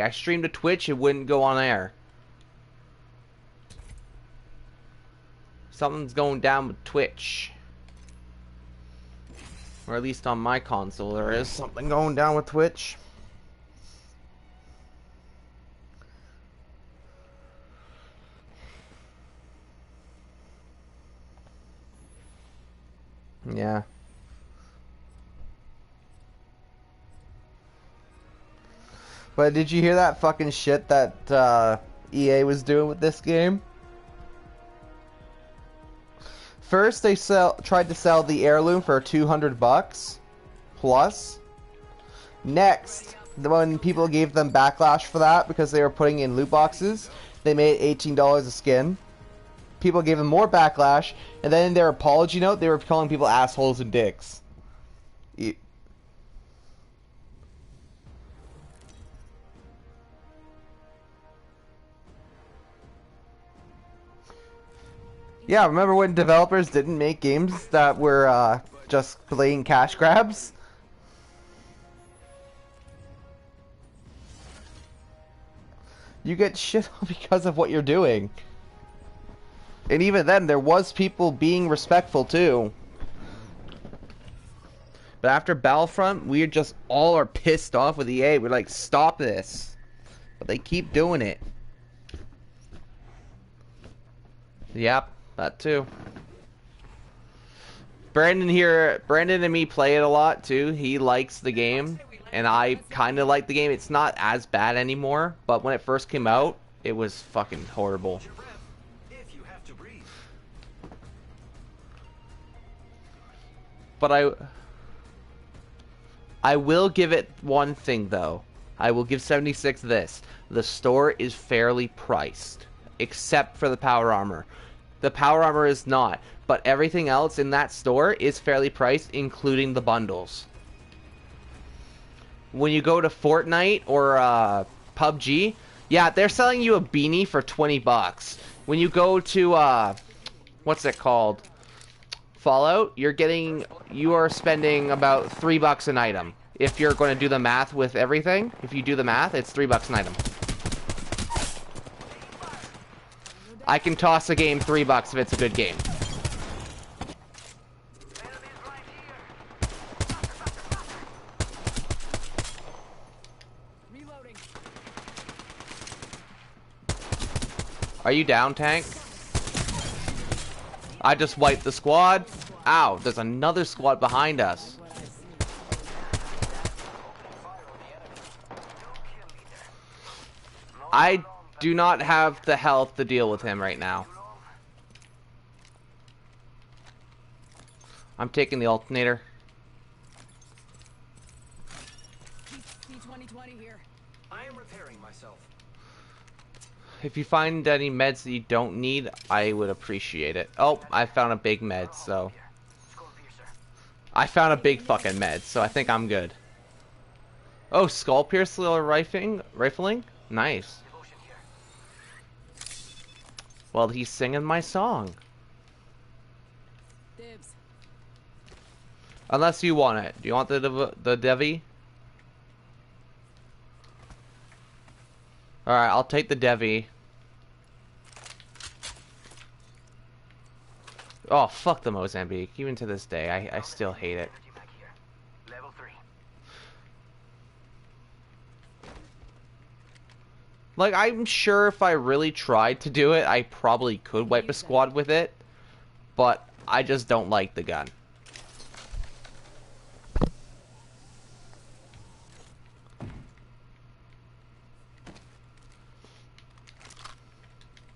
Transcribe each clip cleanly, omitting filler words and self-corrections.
I streamed to Twitch, it wouldn't go on air. Something's going down with Twitch. Or at least on my console, there is something going down with Twitch. Yeah. But did you hear that fucking shit that EA was doing with this game? First, they tried to sell the heirloom for $200 plus. Next, when people gave them backlash for that because they were putting in loot boxes, they made $18 a skin. People gave them more backlash, and then in their apology note, they were calling people assholes and dicks. Yeah, remember when developers didn't make games that were just blatant cash grabs? You get shit on because of what you're doing. And even then, there was people being respectful too. But after Battlefront, we just all are pissed off with EA. We're like, stop this. But they keep doing it. Yep, that too. Brandon and me play it a lot too. He likes the game, and I kind of like the game. It's not as bad anymore, but when it first came out, it was fucking horrible. But I will give it one thing though. I will give 76 this. The store is fairly priced, except for the power armor. The power armor is not, but everything else in that store is fairly priced, including the bundles. When you go to Fortnite or PUBG, yeah, they're selling you a beanie for $20. When you go to what's it called? Fallout, you are spending about $3 an item. If you're going to do the math with everything, if you do the math, it's $3 an item. I can toss a game $3 if it's a good game. Are you down, tank? I just wiped the squad. Ow, there's another squad behind us. I do not have the health to deal with him right now. I'm taking the alternator. I am repairing myself. If you find any meds that you don't need, I would appreciate it. Oh, I found a big med, so... I found a big fucking med, so I think I'm good. Oh, skull piercer rifling? Nice. Well, he's singing my song. Dibs. Unless you want it. Do you want the Devi? Alright, I'll take the Devi. Oh, fuck the Mozambique. Even to this day, I still hate it. Like, I'm sure if I really tried to do it, I probably could wipe a squad with it. But I just don't like the gun.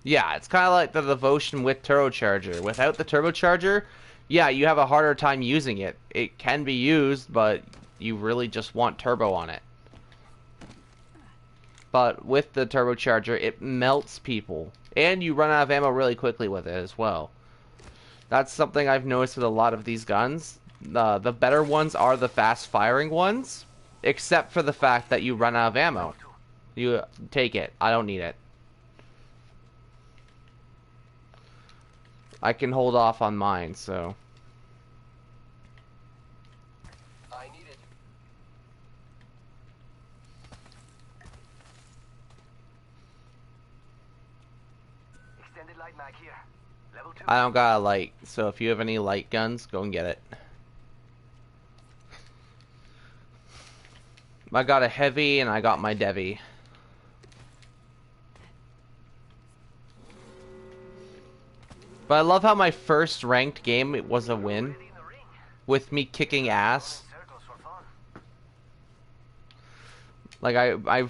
Yeah, it's kind of like the Devotion with turbocharger. Without the turbocharger, yeah, you have a harder time using it. It can be used, but you really just want turbo on it. But with the turbocharger, it melts people. And you run out of ammo really quickly with it as well. That's something I've noticed with a lot of these guns. The better ones are the fast-firing ones, except for the fact that you run out of ammo. You take it. I don't need it. I can hold off on mine, so... Extended light mag here. Level 2. I don't got a light, so if you have any light guns, go and get it. I got a heavy and I got my Devi. But I love how my first ranked game, it was a win. With me kicking ass. Like, I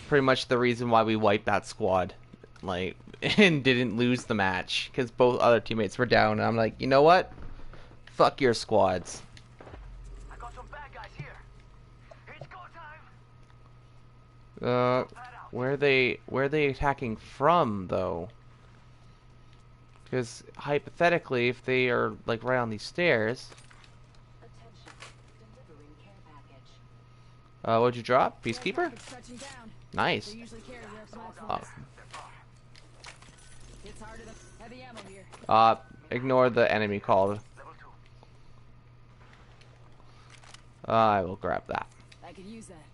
pretty much the reason why we wiped that squad. Like, and didn't lose the match. Because both other teammates were down. And I'm like, you know what? Fuck your squads. I got some bad guys here. It's go time. Where are they attacking from, though? Because, hypothetically, if they are, like, right on these stairs... what'd you drop? Peacekeeper? Nice. Ignore the enemy called. I will grab that. I could use that.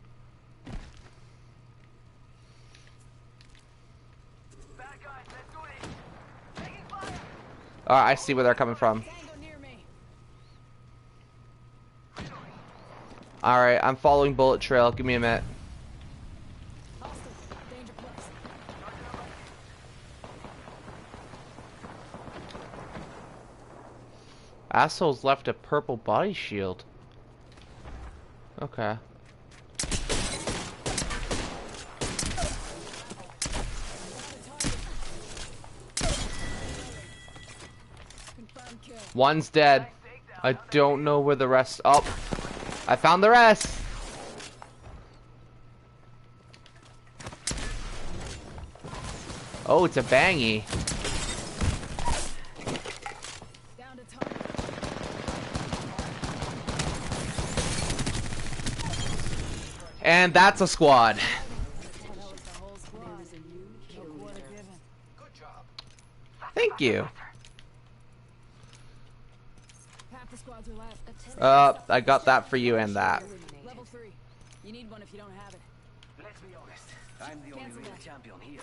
I see where they're coming from. Alright, I'm following bullet trail. Give me a minute. Assholes left a purple body shield. Okay. One's dead. I don't know where the rest... Oh! I found the rest! Oh, it's a bangy. And that's a squad. Thank you. I got that for you and that. Level 3. You need one if you don't have it. Let's be honest. I'm the only real champion here.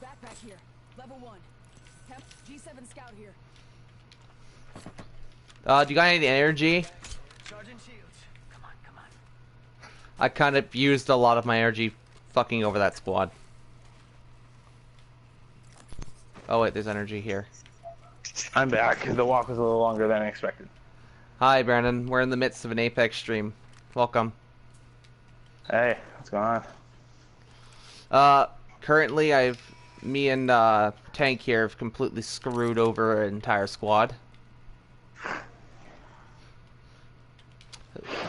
Backpack here. Level 1. G7 scout here. Do you got any energy? Sergeant Shields. Come on, come on. I kind of used a lot of my energy fucking over that squad. Oh wait, there's energy here. I'm back. The walk was a little longer than I expected. Hi Brandon, we're in the midst of an Apex stream. Welcome. Hey, what's going on? Currently me and Tank here have completely screwed over an entire squad.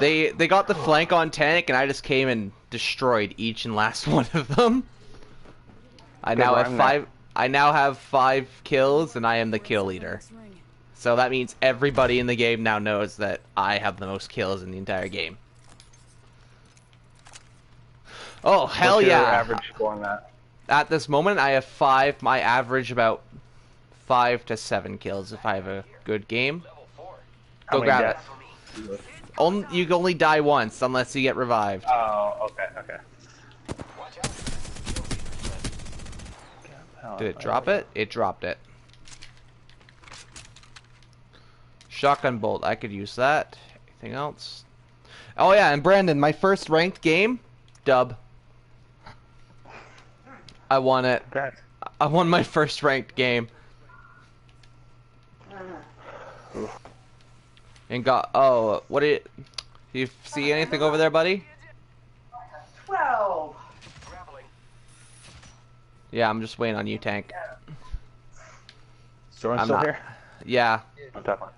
They got the flank on Tank and I just came and destroyed each and last one of them. I now have 5 kills and I am the kill leader. So that means everybody in the game now knows that I have the most kills in the entire game. Oh, hell What's your yeah. average score on that? At this moment, I have 5. My average about 5 to 7 kills if I have a good game. Go grab it. You can only die once unless you get revived. Oh, okay, okay. Did it drop it? It dropped it. Shotgun bolt, I could use that. Anything else? Oh yeah, and Brandon, my first ranked game, dub. I won it. Congrats. I won my first ranked game. And got, oh, what did you see anything over there, buddy? 12. Yeah, I'm just waiting on you, Tank. Is Jordan I'm still not. here? Yeah. I'm tough one.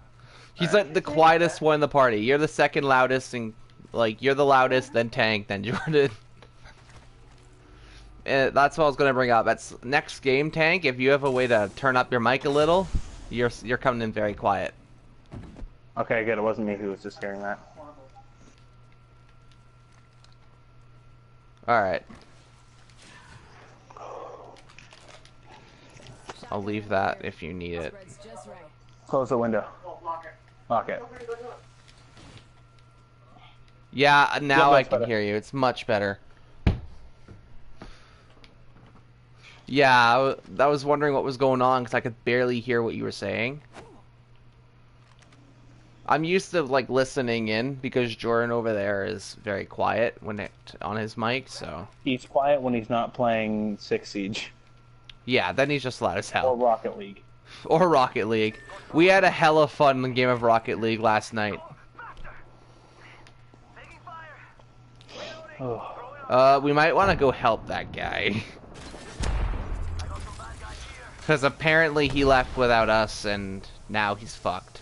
He's like the quietest one in the party. You're the second loudest, and like you're the loudest, then Tank, then Jordan. And that's what I was gonna bring up. That's next game, Tank. If you have a way to turn up your mic a little, you're coming in very quiet. Okay, good. It wasn't me who was just hearing that. All right. I'll leave that if you need it. Close the window. Lock it. Yeah, now Yeah, I that's can better. hear you. It's much better. Yeah, I was wondering what was going on because I could barely hear what you were saying. I'm used to like listening in because Jordan over there is very quiet when on his mic, so. He's quiet when he's not playing Six Siege. Yeah, then he's just loud as Or hell. Rocket League. Or Rocket League. We had a hella fun game of Rocket League last night. Oh. We might want to go help that guy. Because apparently he left without us, and now he's fucked.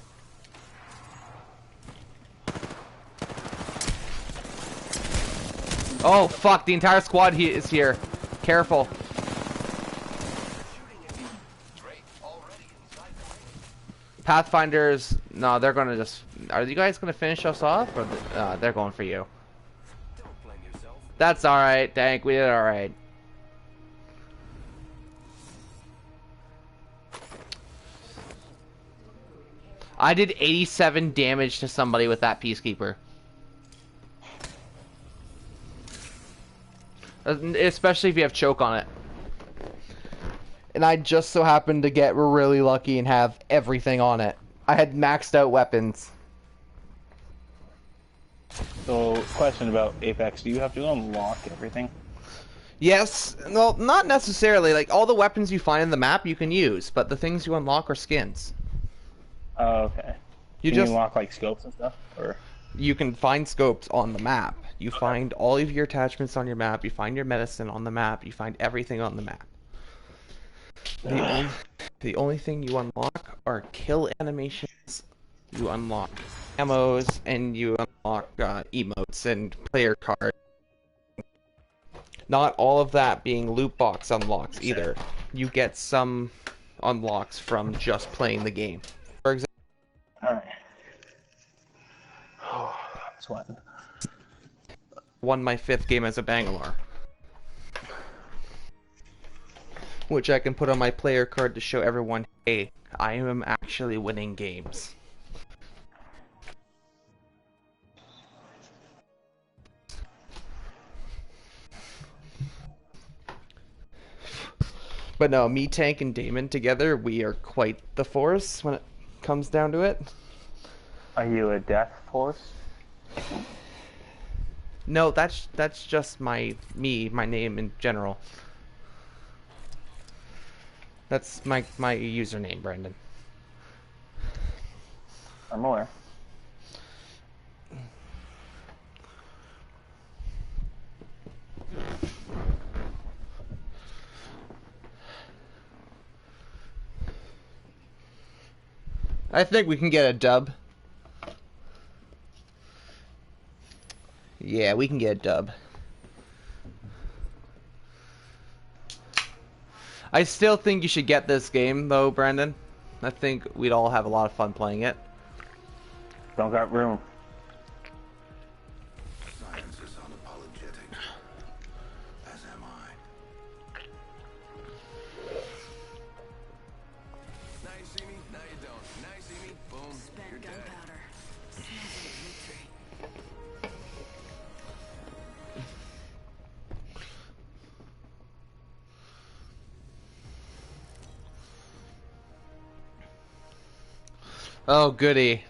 Oh, fuck, the entire squad is here. Careful. Pathfinders, no, they're gonna just... Are you guys gonna finish us off? Or they're going for you? That's alright, Dank, we did alright. I did 87 damage to somebody with that Peacekeeper. Especially if you have choke on it. And I just so happened to get really lucky and have everything on it. I had maxed out weapons. So, question about Apex. Do you have to unlock everything? Yes. Well, not necessarily. Like, all the weapons you find in the map you can use, but the things you unlock are skins. Oh, okay. You Can just... you unlock, like, scopes and stuff? Or... You can find scopes on the map. You find all of your attachments on your map. You find your medicine on the map. You find everything on the map. The only thing you unlock are kill animations. You unlock ammos, and you unlock emotes and player cards. Not all of that being loot box unlocks either. You get some unlocks from just playing the game. For example... Alright. Oh, I'm sweating. Won my 5th game as a Bangalore. Which I can put on my player card to show everyone, hey, I am actually winning games. But no, me, Tank, and Damon together, we are quite the force when it comes down to it. Are you a death force? No, that's just my name in general. That's my username, Brandon. I'm aware. I think we can get a dub. Yeah, we can get a dub. I still think you should get this game, though, Brandon. I think we'd all have a lot of fun playing it. Don't got room. Science is unapologetic, as am I. Now you see me, now you don't. Now you see me, boom, Spent you're dead. gunpowder. Smells like victory. Oh, goody.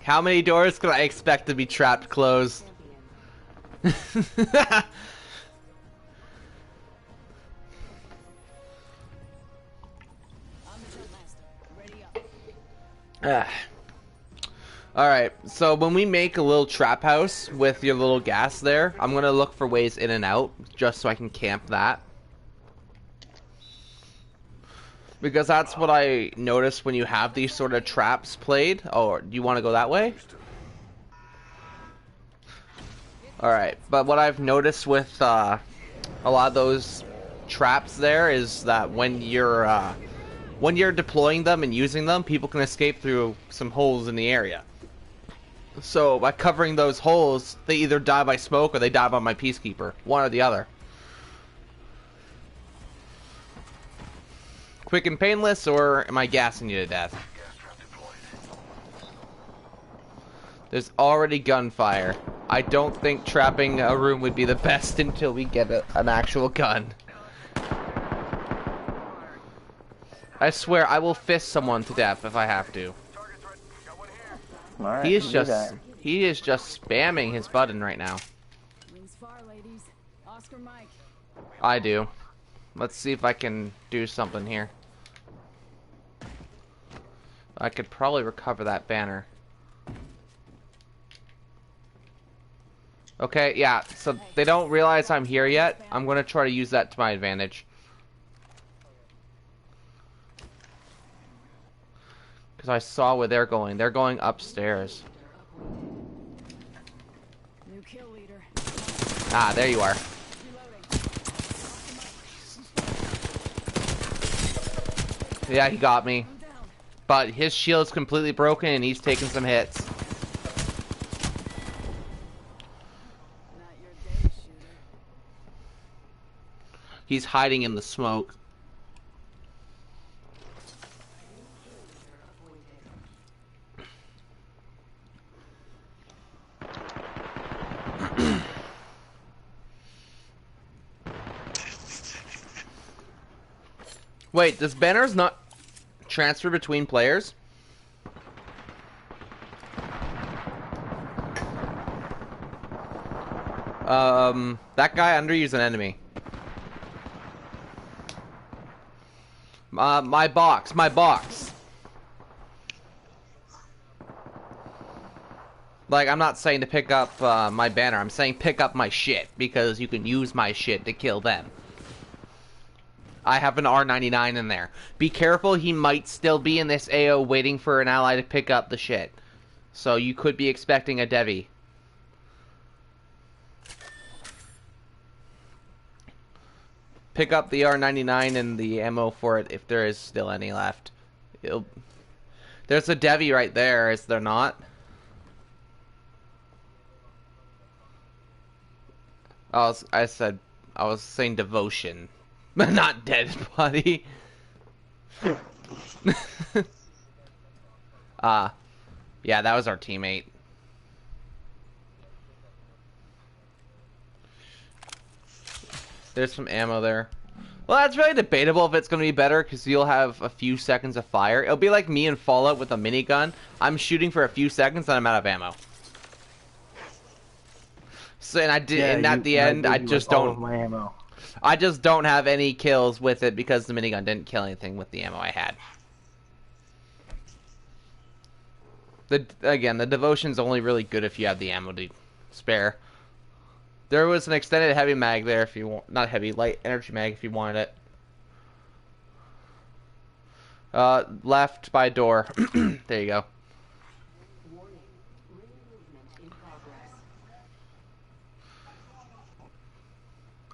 How many doors could I expect to be trapped closed? I'm the jump master. Ready up. Alright, so when we make a little trap house with your little gas there, I'm gonna look for ways in and out, just so I can camp that. Because that's what I noticed when you have these sort of traps played. Oh, do you want to go that way? Alright, but what I've noticed with a lot of those traps there is that when you're deploying them and using them, people can escape through some holes in the area. So by covering those holes, they either die by smoke or they die by my Peacekeeper. One or the other. Quick and painless, or am I gassing you to death? There's already gunfire. I don't think trapping a room would be the best until we get an actual gun. I swear, I will fist someone to death if I have to. All right, He is do just that. he is just spamming his button right now. Wings far, ladies. Oscar Mike. I do. Let's see if I can do something here. I could probably recover that banner. Okay, yeah, so they don't realize I'm here yet. I'm gonna try to use that to my advantage. Because I saw where they're going. They're going upstairs. New kill leader. Ah, there you are. Reloading. Yeah, he got me. I'm down. But his shield's completely broken and he's taking some hits. Not your day, shooter. He's hiding in the smoke. Wait, does banners not transfer between players? That guy under you is an enemy. My box. Like, I'm not saying to pick up my banner. I'm saying pick up my shit because you can use my shit to kill them. I have an R99 in there. Be careful, he might still be in this AO waiting for an ally to pick up the shit. So you could be expecting a Devi. Pick up the R99 and the ammo for it if there is still any left. There's a Devi right there, is there not? I was saying devotion. Not dead body. Yeah, that was our teammate. There's some ammo there. Well, that's really debatable if it's going to be better, because you'll have a few seconds of fire. It'll be like me in Fallout with a minigun. I'm shooting for a few seconds, and I'm out of ammo. So, and at the end, I just all of don't... my ammo. I just don't have any kills with it because the minigun didn't kill anything with the ammo I had. Again, the devotion's only really good if you have the ammo to spare. There was an extended heavy mag there if you want, not heavy, light energy mag if you wanted it. Left by door. There you go.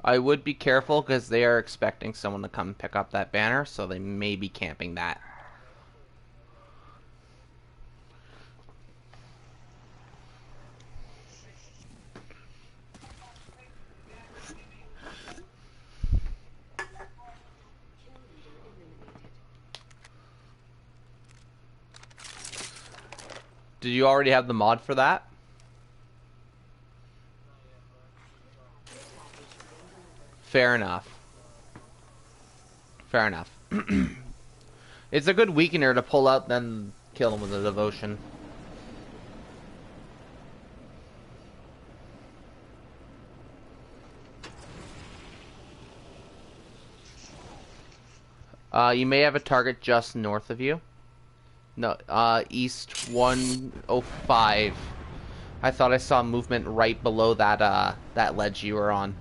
I would be careful because they are expecting someone to come pick up that banner, so they may be camping that. Did you already have the mod for that? Fair enough. Fair enough. It's a good weakener to pull out, then kill him with a devotion. You may have a target just north of you. No, east 105. I thought I saw movement right below that, that ledge you were on.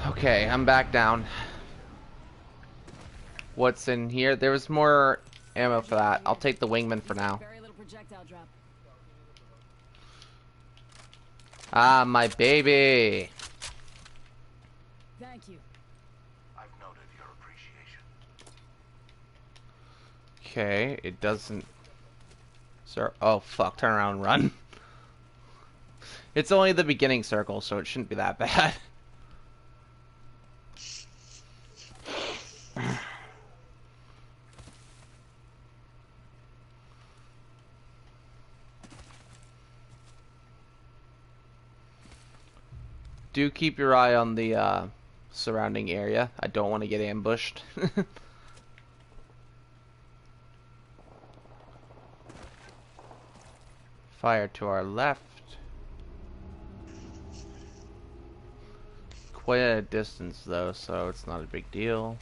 Okay, I'm back down. What's in here? There was more ammo for that. I'll take the wingman for now. Very little projectile drop. Ah, my baby. Thank you. I've noted your appreciation. Okay, it doesn't... Sir, oh fuck, turn around and run. It's only the beginning circle, so it shouldn't be that bad. Do keep your eye on the surrounding area. I don't want to get ambushed. Fire to our left. Quite at a distance though, so it's not a big deal.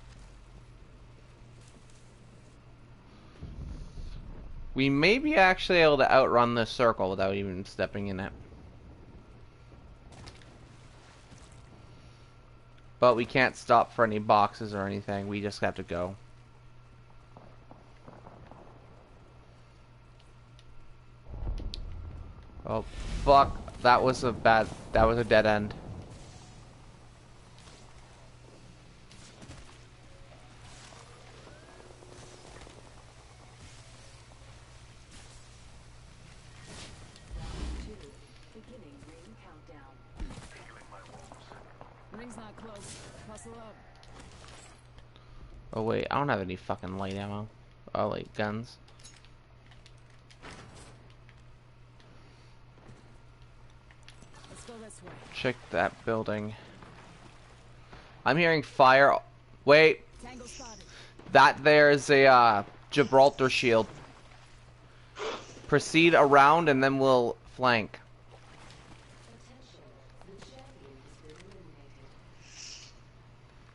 We may be actually able to outrun this circle without even stepping in it. But we can't stop for any boxes or anything. We just have to go. Oh, fuck. That was a dead end. Ring's not close. Muscle up. Oh wait, I don't have any fucking light ammo. Oh, like guns. Let's go this way. Check that building. I'm hearing fire. Wait, Tango spotted. that there's a Gibraltar shield. Proceed around and then we'll flank.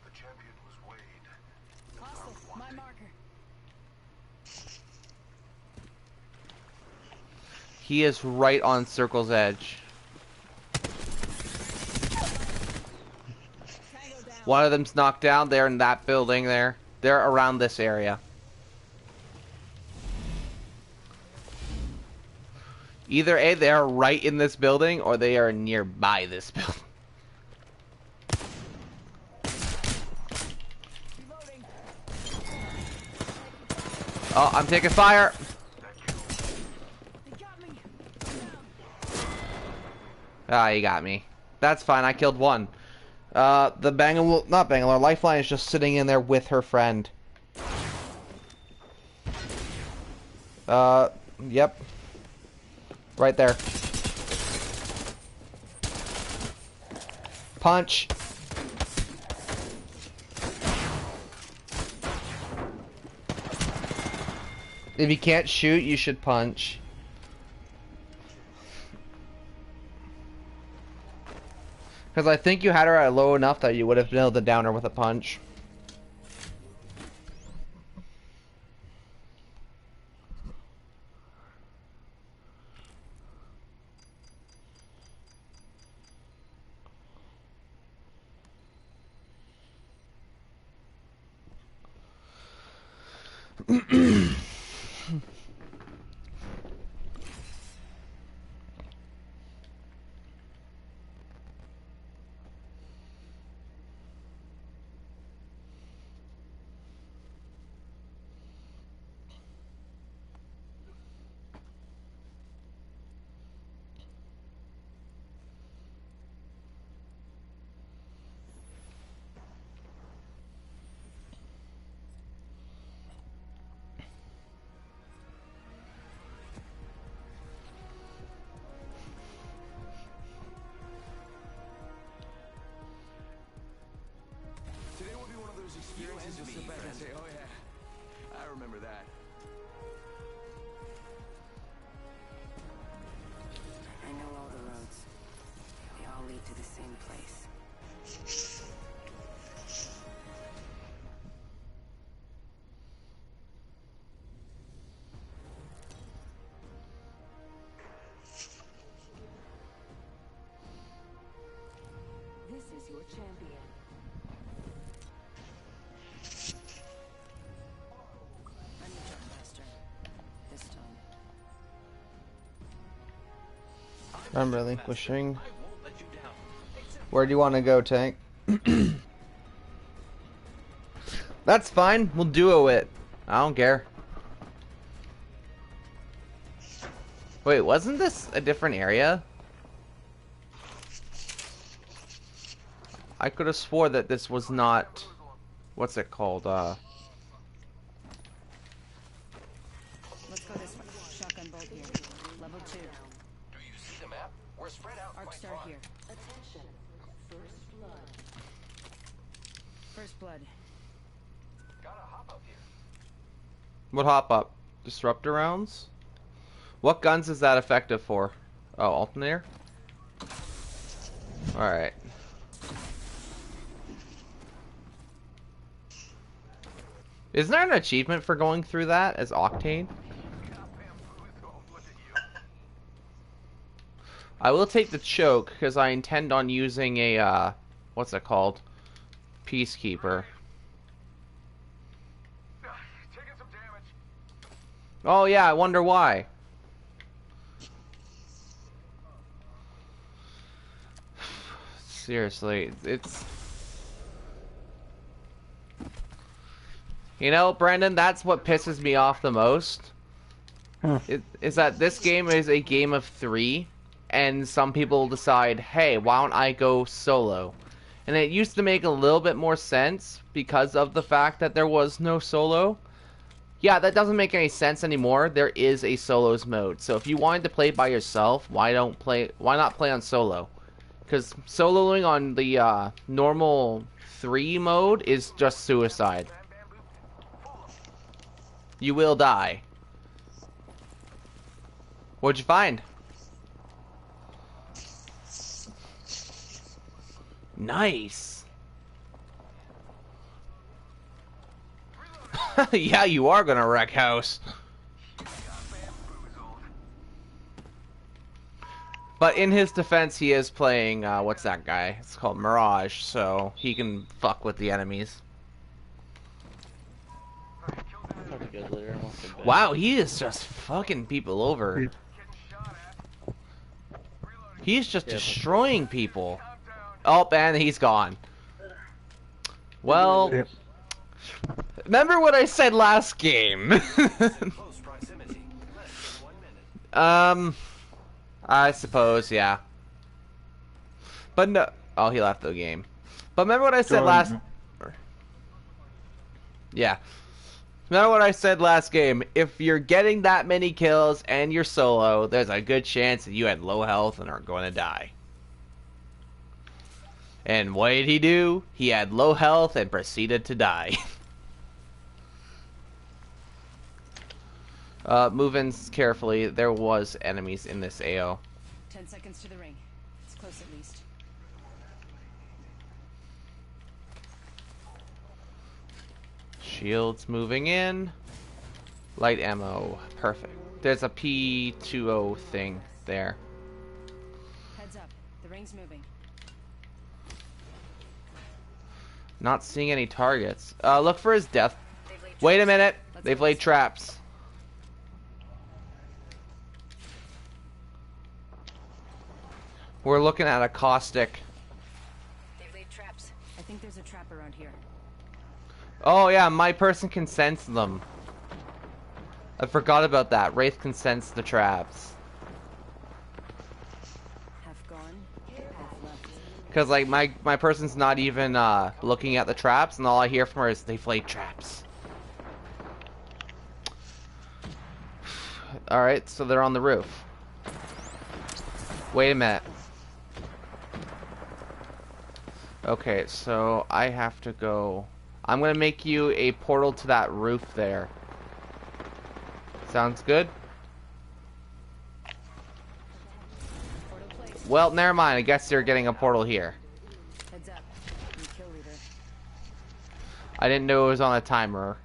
The champion was Wade. Hostile. My marker. He is right on Circle's edge. Tango down. One of them's knocked down. They're in that building there. They're around this area. Either A, they are right in this building, or they are nearby this building. Reloading. Oh, I'm taking fire. They got me. Ah, you got me. That's fine. I killed one. The Bangalore, not Bangalore, Lifeline is just sitting in there with her friend. Yep. Right there. Punch. If you can't shoot, you should punch. Because I think you had her at low enough that you would have been able to down her with a punch. Today will be one of those experiences you'll sit back and say, oh yeah, I remember that. I know all the roads. They all lead to the same place. This is your champion. I'm the jump master. This time. I'm relinquishing. Where do you want to go, Tank? That's fine. We'll duo it. I don't care. Wait, wasn't this a different area? I could have swore that this was not... What's it called? Let's go this way. Shotgun bolt here. Level 2. Do you see the map? We're spread out Arc quite star far. here. Attention. First blood. What hop up? Disruptor rounds? What guns is that effective for? Oh, alternator? Alright. Isn't there an achievement for going through that as Octane? I will take the choke because I intend on using a, what's it called? Peacekeeper. Taking some damage. Oh yeah, I wonder why. Seriously, it's... You know, Brandon, that's what pisses me off the most. Is that this game is a game of 3, and some people decide, hey, why don't I go solo? And it used to make a little bit more sense because of the fact that there was no solo. Yeah, that doesn't make any sense anymore. There is a solos mode. So if you wanted to play by yourself, why not play on solo? Because soloing on the normal 3 mode is just suicide. You will die. What'd you find? Nice. Yeah, you are gonna wreck house. But in his defense, he is playing, what's that guy? It's called Mirage, so he can fuck with the enemies. Wow, he is just fucking people over. He's just destroying people. Oh, and he's gone. Well, remember what I said last game? I suppose, yeah. But no. Oh, he left the game. But remember what I said last... Yeah. Remember what I said last game? If you're getting that many kills and you're solo, there's a good chance that you had low health and are going to die. And what did he do? He had low health and proceeded to die. Move in carefully. There was enemies in this AO. 10 seconds to the ring. It's close at least. Shields moving in. Light ammo. Perfect. There's a P20 thing there. Heads up. The ring's moving. Not seeing any targets. Look for his death. Wait a minute. They've laid traps. We're looking at a caustic. They've laid traps. I think there's a trap around here. Oh yeah, my person can sense them. I forgot about that. Wraith can sense the traps. Half gone, half left. Because like my person's not even looking at the traps, and all I hear from her is they've laid traps. Alright, so they're on the roof. Wait a minute. Okay, so I have to go... I'm gonna make you a portal to that roof there. Sounds good? Well, never mind. I guess you're getting a portal here. Heads up. New kill leader. I didn't know it was on a timer.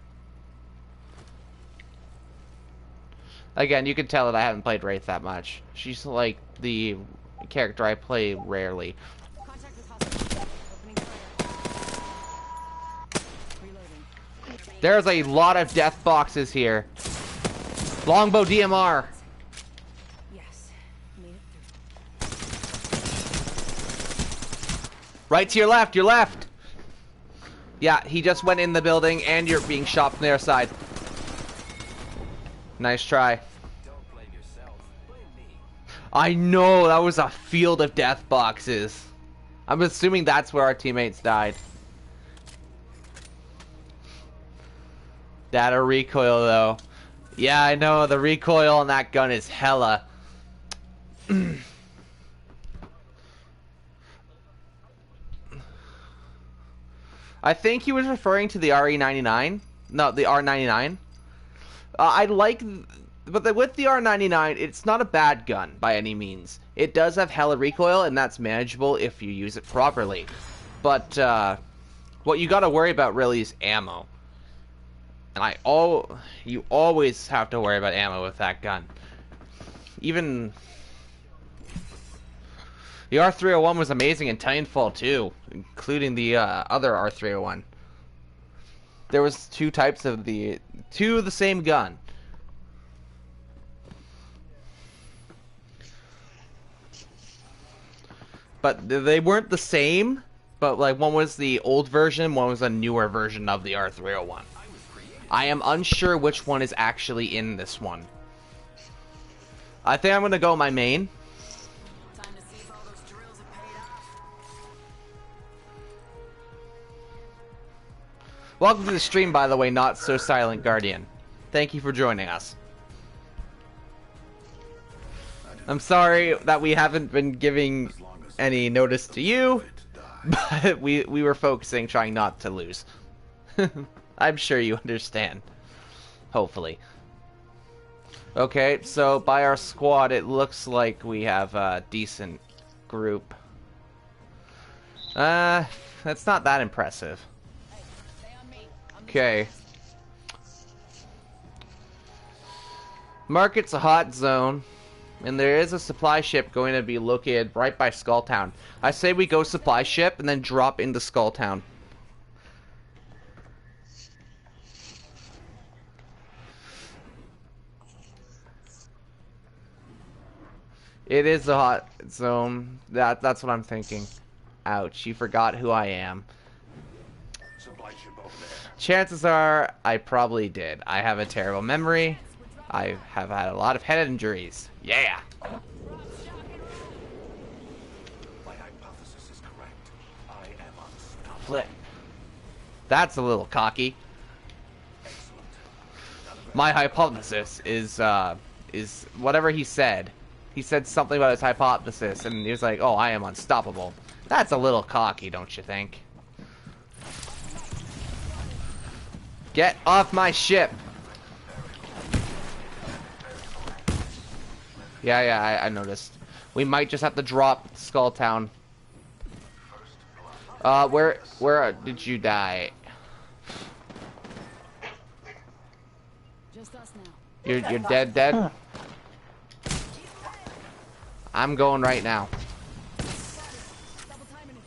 Again, you can tell that I haven't played Wraith that much. She's like the character I play rarely. Contact with hostile. Opening fire. Reloading. There's a lot of death boxes here. Longbow DMR. Yes. Made it through. Right to your left, your left. Yeah, he just went in the building and you're being shot from their side. Nice try. Don't blame yourself. Blame me. I know, that was a field of death boxes. I'm assuming that's where our teammates died. That a recoil though. Yeah, I know, the recoil on that gun is hella. I think he was referring to the RE99. No, the R99. I like, but with the R99, it's not a bad gun by any means. It does have hella recoil, and that's manageable if you use it properly. But what you gotta worry about really is ammo. And you always have to worry about ammo with that gun. Even the R301 was amazing in Titanfall 2, including the other R301. There was two of the same gun. But they weren't the same, but like one was the old version, one was a newer version of the R301. I am unsure which one is actually in this one. I think I'm gonna go my main. Time to see if all those drills have paid off. Welcome to the stream, by the way, Not So Silent Guardian. Thank you for joining us. I'm sorry that we haven't been giving any notice to you, but we were focusing, trying not to lose. I'm sure you understand. Hopefully. Okay, so by our squad, it looks like we have a decent group. That's not that impressive. Okay. Market's a hot zone, and there is a supply ship going to be located right by Skulltown. I say we go supply ship and then drop into Skulltown. It is a hot zone. That's what I'm thinking. Ouch, you forgot who I am. Chances are I probably did. I have a terrible memory. I have had a lot of head injuries. Yeah. My hypothesis is correct. I am unstoppable. Flip. That's a little cocky. My hypothesis is whatever he said. He said something about his hypothesis, and he was like, "Oh, I am unstoppable." That's a little cocky, don't you think? Get off my ship! Yeah, I noticed. We might just have to drop Skulltown. Where did you die? Just us now. You're dead? I'm going right now. Double timing it.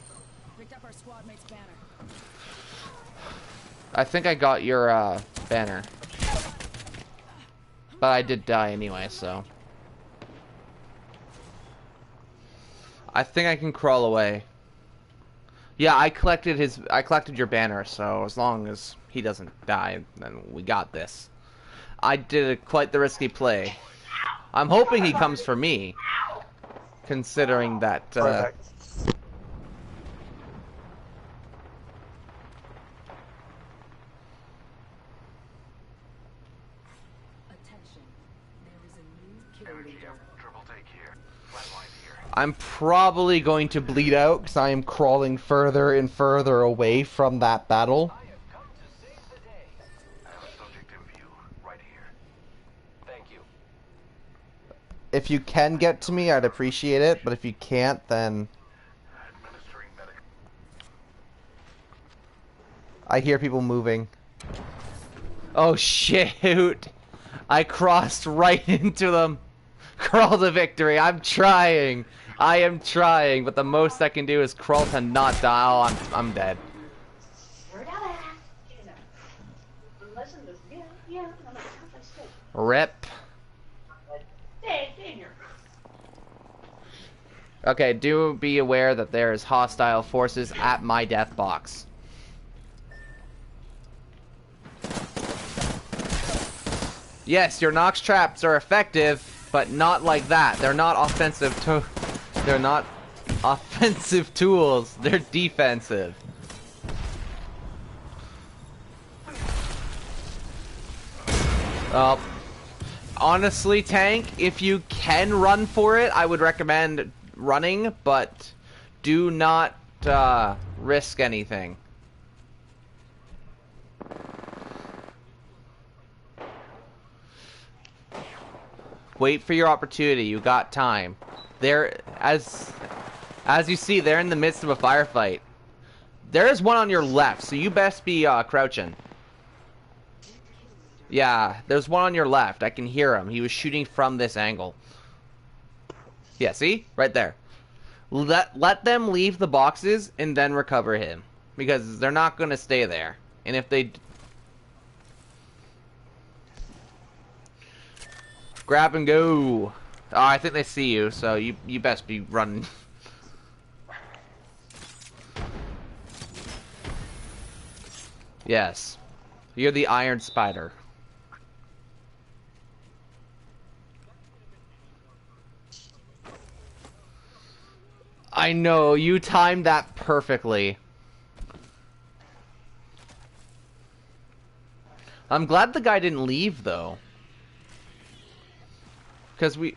Picked up our squad mate's banner. I think I got your banner. But I did die anyway, so. I think I can crawl away. Yeah, I collected your banner, so as long as he doesn't die, then we got this. I did quite the risky play. I'm hoping he comes for me, considering that. Perfect. Attention. There is a new kill leader. Triple take here. Flatline here. I'm probably going to bleed out because I am crawling further and further away from that battle. I have come to save the day. I have a subject in view. Right here. Thank you. If you can get to me, I'd appreciate it, but if you can't, then Administering medic. I hear people moving. Oh shoot! I crossed right into them. Crawl to victory. I'm trying. I am trying, but the most I can do is crawl to not die. Oh, I'm dead. Rip. Okay, do be aware that there is hostile forces at my death box. Yes, your Nox traps are effective, but not like that. They're not offensive They're not offensive tools. They're defensive. Honestly, Tank, if you can run for it, I would recommend running, but do not risk anything. Wait for your opportunity. You got time. There, as you see, they're in the midst of a firefight. There is one on your left, so you best be crouching. Yeah, there's one on your left. I can hear him. He was shooting from this angle. Yeah, see? Right there. Let them leave the boxes and then recover him. Because they're not going to stay there. And if they... Grab and go. Oh, I think they see you, so you best be running. Yes. You're the Iron Spider. I know, you timed that perfectly. I'm glad the guy didn't leave, though. Because we...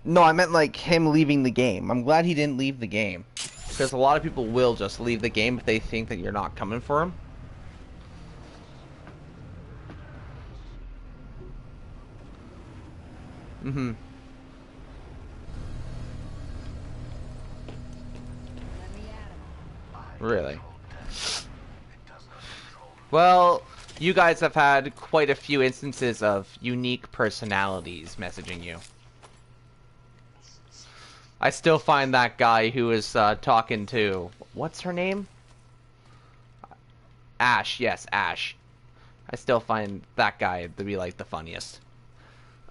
No, I meant like him leaving the game. I'm glad he didn't leave the game. Because a lot of people will just leave the game if they think that you're not coming for them. Mm-hmm. Really? Well, you guys have had quite a few instances of unique personalities messaging you. I still find that guy who was talking to... What's her name? Ash, yes, Ash. I still find that guy to be, like, the funniest.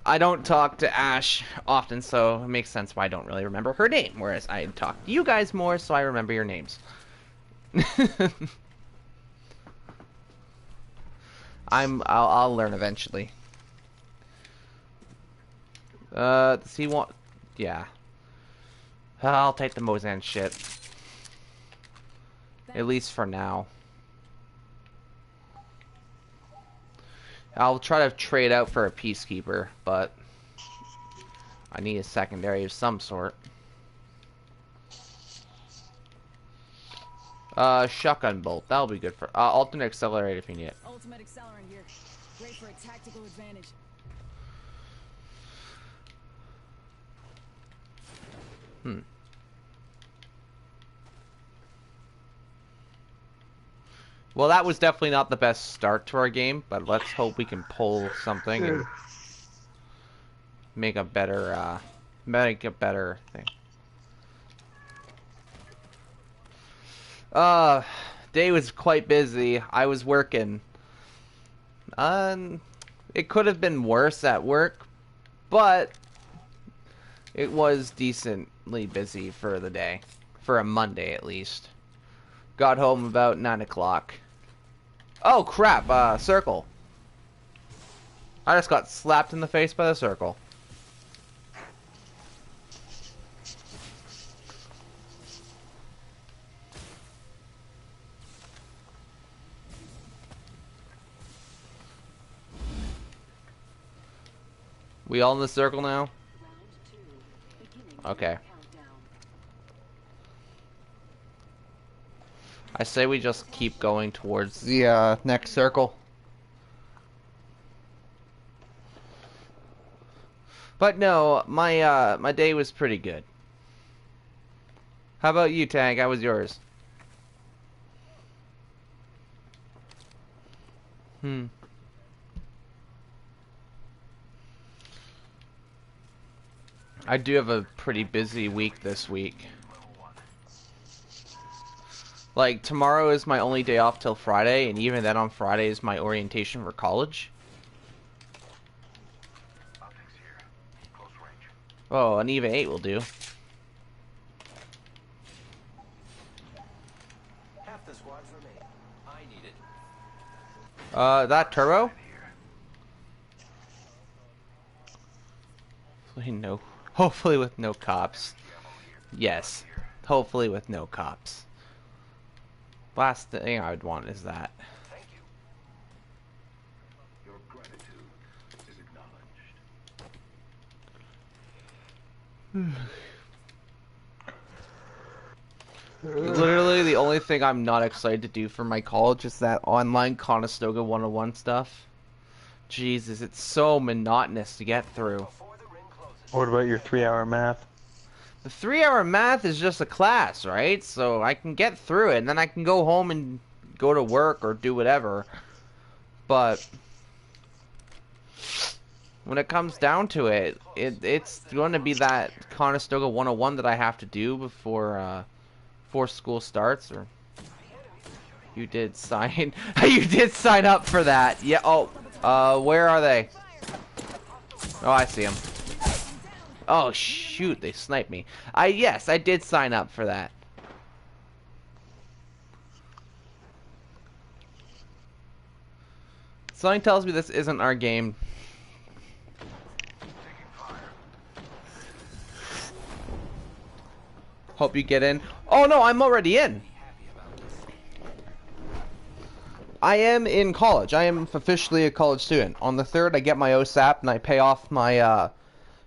I don't talk to Ash often, so it makes sense why I don't really remember her name. Whereas I talk to you guys more, so I remember your names. I'll learn eventually. Does he want... Yeah. I'll take the Mozan shit. At least for now. I'll try to trade out for a Peacekeeper, but I need a secondary of some sort. Shotgun bolt. That'll be good for... alternate accelerate if you need it. Ultimate accelerant here. Great for a tactical advantage. Well, that was definitely not the best start to our game, but let's hope we can pull something and make a better thing. Day was quite busy. I was working. It could have been worse at work, but it was decently busy for the day. For a Monday, at least. Got home about 9 o'clock. Oh, crap, circle. I just got slapped in the face by the circle. We all in the circle now? Okay. I say we just keep going towards the next circle. But no, my day was pretty good. How about you, Tank? How was yours? I do have a pretty busy week this week. Like, tomorrow is my only day off till Friday, and even then on Friday is my orientation for college. Oh, an EVA 8 will do. Half the squad's remain. I need it. That turbo? Hopefully with no cops. Yes. Hopefully with no cops. Last thing I would want is that. Thank you. Your gratitude is acknowledged. Literally the only thing I'm not excited to do for my college is that online Conestoga 101 stuff. Jesus, it's so monotonous to get through. What about your 3-hour math? The 3-hour math is just a class, right? So I can get through it, and then I can go home and go to work or do whatever. But when it comes down to it, it's going to be that Conestoga 101 that I have to do before school starts. Or you did sign, you did sign up for that. Yeah. Oh, where are they? Oh, I see them. Oh shoot, they sniped me. Yes, I did sign up for that. Something tells me this isn't our game. Hope you get in. Oh no, I'm already in. I am in college. I am officially a college student. On the 3rd, I get my OSAP and I pay off my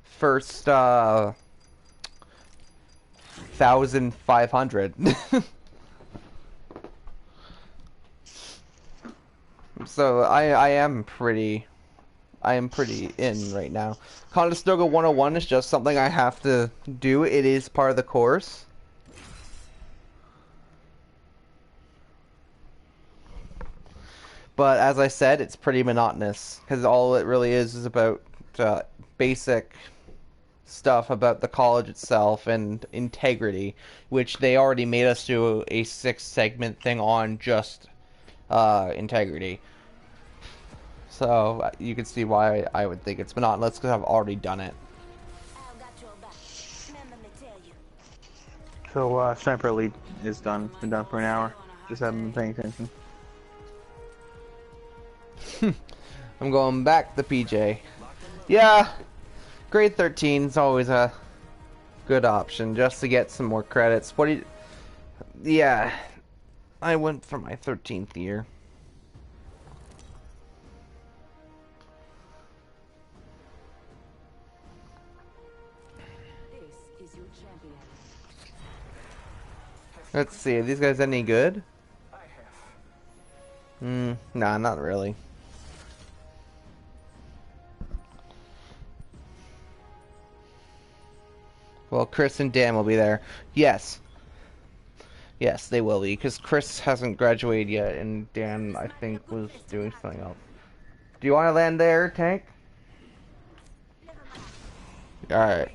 first 1,500. So I am pretty in right now. Conestoga 101 is just something I have to do. It is part of the course. But as I said, it's pretty monotonous because all it really is about basic stuff about the college itself and integrity, which they already made us do a 6-segment thing on just integrity. So you can see why I would think it's monotonous because I've already done it. So, Sniper Elite is done. Been done for an hour. Just haven't been paying attention. I'm going back to PJ. Yeah, grade 13 is always a good option just to get some more credits. What do you... Yeah, I went for my 13th year. Let's see, are these guys any good? Nah, not really. Well, Chris and Dan will be there. Yes. Yes, they will be, because Chris hasn't graduated yet, and Dan, I think, was doing something else. Do you want to land there, Tank? Alright.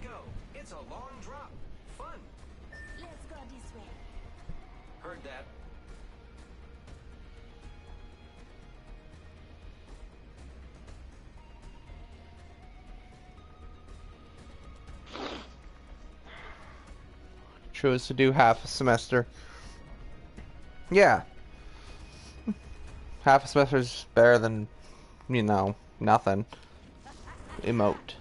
It's a long drop. Fun. Let's go this way. Heard that. Chose to do half a semester. Yeah. Half a semester is better than, you know, nothing. Emote.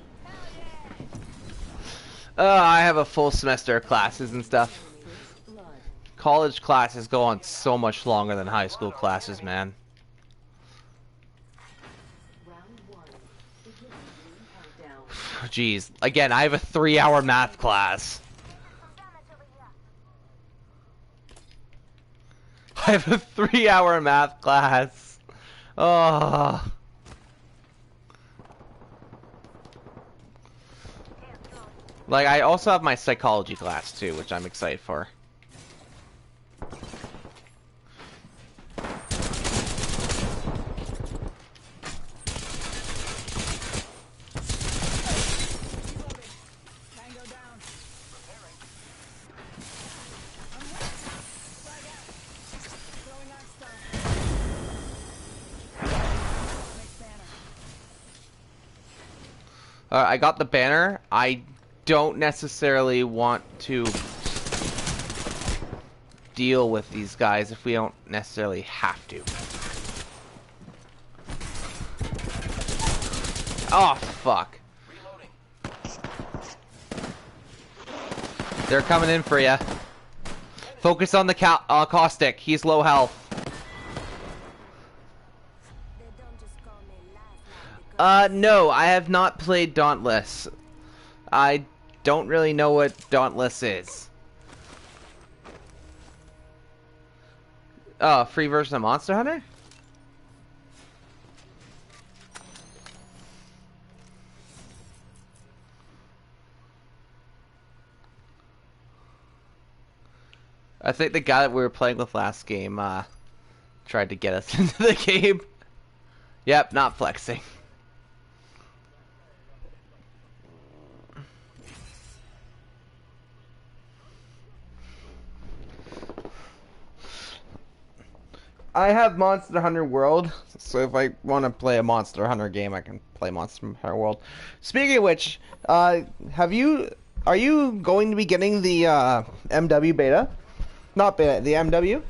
I have a full semester of classes and stuff. College classes go on so much longer than high school classes, man. Jeez. Again, I have a 3-hour math class. I have a 3-hour math class. Oh. Like, I also have my psychology class, too, which I'm excited for. I got the banner. I don't necessarily want to deal with these guys if we don't necessarily have to. Oh, fuck. They're coming in for you. Focus on the caustic. He's low health. No, I have not played Dauntless. I don't really know what Dauntless is. Oh, free version of Monster Hunter? I think the guy that we were playing with last game tried to get us into the game. Yep, not flexing. I have Monster Hunter World, so if I want to play a Monster Hunter game, I can play Monster Hunter World. Speaking of which, are you going to be getting the MW beta? Not beta, the MW?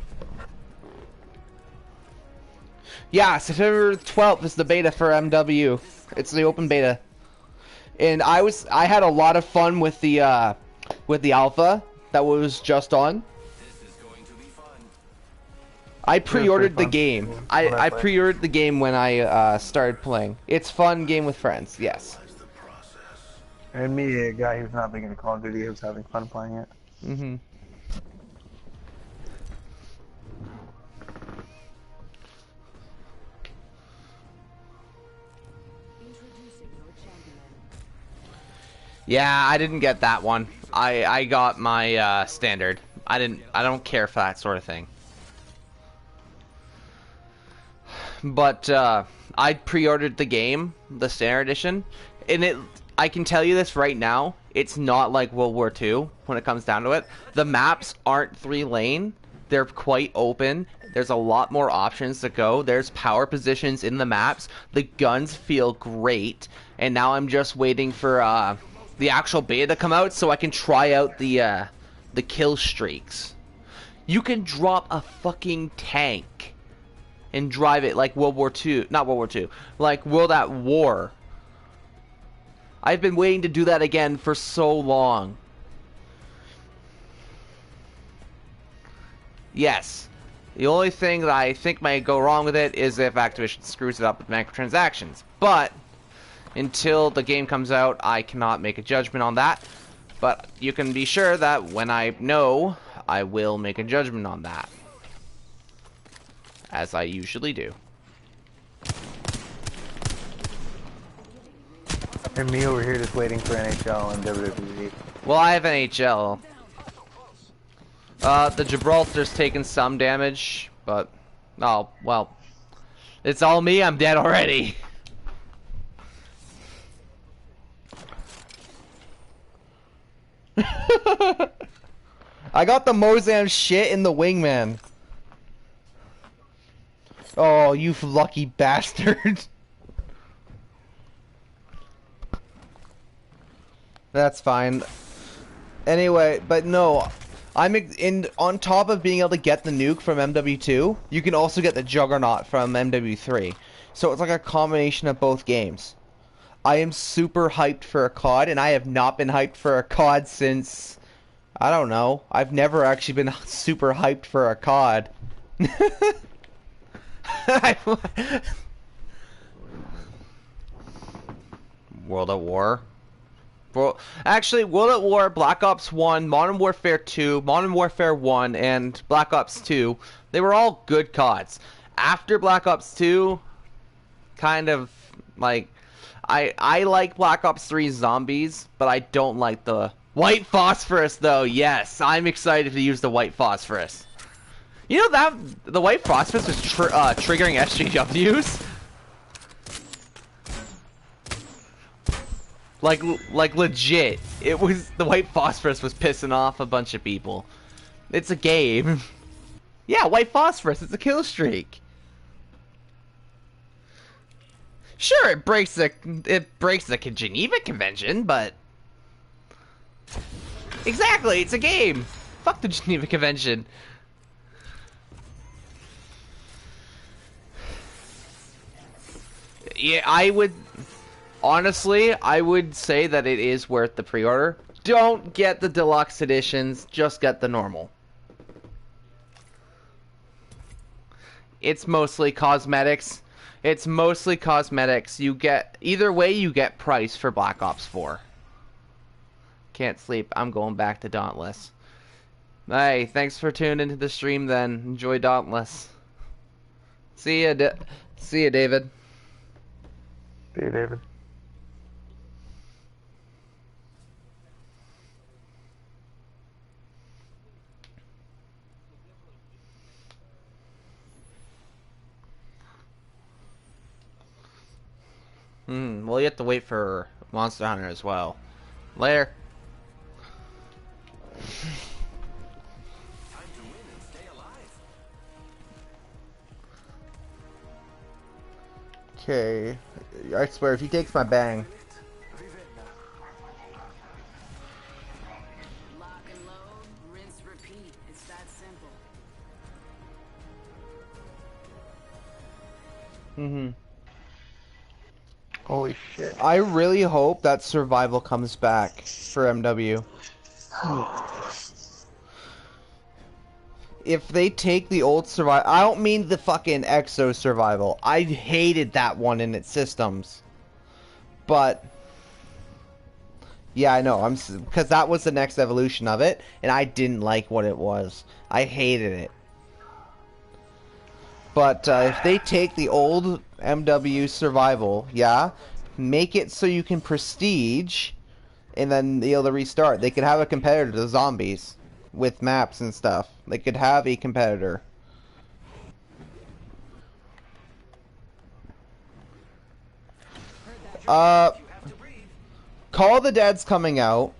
Yeah, September 12th is the beta for MW. It's the open beta. And I had a lot of fun with the alpha that was just on. I pre-ordered the game. I pre-ordered the game when I started playing. It's fun game with friends. Yes. And me, a guy who's not big into Call of Duty, who's having fun playing it. Mhm. Yeah, I didn't get that one. I got my standard. I don't care for that sort of thing. But I pre-ordered the game, the standard edition, and I can tell you this right now, it's not like World War II when it comes down to it. The maps aren't 3-lane. They're quite open. There's a lot more options to go. There's power positions in the maps. The guns feel great. And now I'm just waiting for the actual beta to come out so I can try out the kill streaks. You can drop a fucking tank and drive it like World War II. Not World War II. Like World at War. I've been waiting to do that again for so long. Yes. The only thing that I think might go wrong with it is if Activision screws it up with microtransactions. But until the game comes out, I cannot make a judgment on that. But you can be sure that when I know, I will make a judgment on that. As I usually do. And me over here just waiting for NHL and WWE. Well, I have NHL. The Gibraltar's taken some damage, but... Oh, well. It's all me, I'm dead already. I got the Mozam shit in the wingman. Oh, you lucky bastard. That's fine. Anyway, but no, on top of being able to get the nuke from MW2, you can also get the Juggernaut from MW3. So it's like a combination of both games. I am super hyped for a COD, and I have not been hyped for a COD since, I don't know. I've never actually been super hyped for a COD. World at War. Well, actually, World at War, Black Ops 1, Modern Warfare 2, Modern Warfare 1, and Black Ops 2, they were all good CODs. After Black Ops 2, kind of, like, I like Black Ops 3 Zombies, but I don't like the white phosphorus, though. Yes, I'm excited to use the white phosphorus. You know that the white phosphorus was triggering SJWs? Like legit. It was the white phosphorus was pissing off a bunch of people. It's a game. Yeah, white phosphorus, it's a kill streak. Sure, it breaks the Geneva Convention, but exactly, it's a game. Fuck the Geneva Convention. Yeah, honestly, I would say that it is worth the pre-order. Don't get the deluxe editions, just get the normal. It's mostly cosmetics. It's mostly cosmetics. You get, either way, you get price for Black Ops 4. Can't sleep. I'm going back to Dauntless. Hey, thanks for tuning into the stream then. Enjoy Dauntless. See ya, David. See you, David. Well, you have to wait for Monster Hunter as well. Later. Time to win and stay alive. Okay. I swear, if he takes my bang. Lock and load, rinse, repeat. It's that simple. Holy shit. I really hope that survival comes back for MW. If they take the old survival, I don't mean the fucking Exo survival. I hated that one in its systems. But yeah, I know. Because that was the next evolution of it, and I didn't like what it was. I hated it. But if they take the old MW survival, yeah, make it so you can prestige, and then be able to restart. They could have a competitor to zombies with maps and stuff. They could have a competitor. Call of the Dead's coming out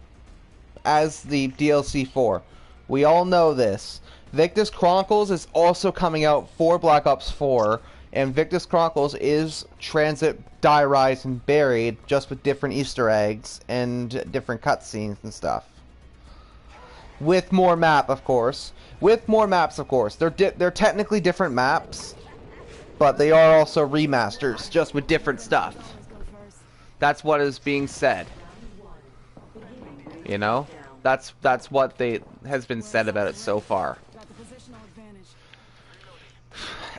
as the DLC 4. We all know this. Victus Chronicles is also coming out for Black Ops 4, and Victus Chronicles is Transit, Die, Rise, and Buried, just with different Easter eggs and different cutscenes and stuff. With more map, of course. With more maps, of course. They're technically different maps, but they are also remasters, just with different stuff. That's what is being said. You know? That's what has been said about it so far.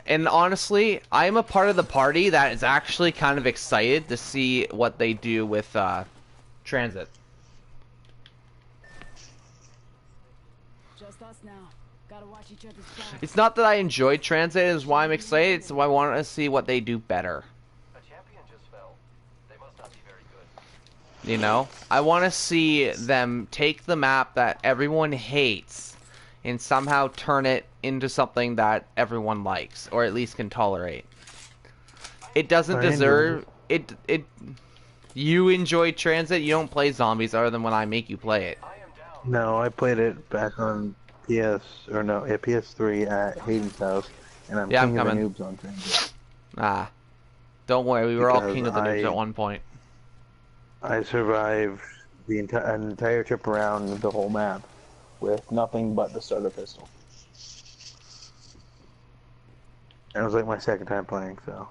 And honestly, I'm a part of the party that is actually kind of excited to see what they do with Transit. Just us now. Gotta watch each other's back. It's not that I enjoyed Transit, is why I'm excited. It's why I want to see what they do better. A champion just fell. They must not be very good. You know? I want to see them take the map that everyone hates and somehow turn it into something that everyone likes, or at least can tolerate. It doesn't deserve... It. You enjoy Transit, you don't play zombies other than when I make you play it. No, I played it back on PS3 at Hayden's house, and I'm king of the noobs on Transit. Ah. Don't worry, we were all Because king of the noobs at one point. I survived the entire trip around the whole map with nothing but the starter pistol. And it was like my second time playing, so.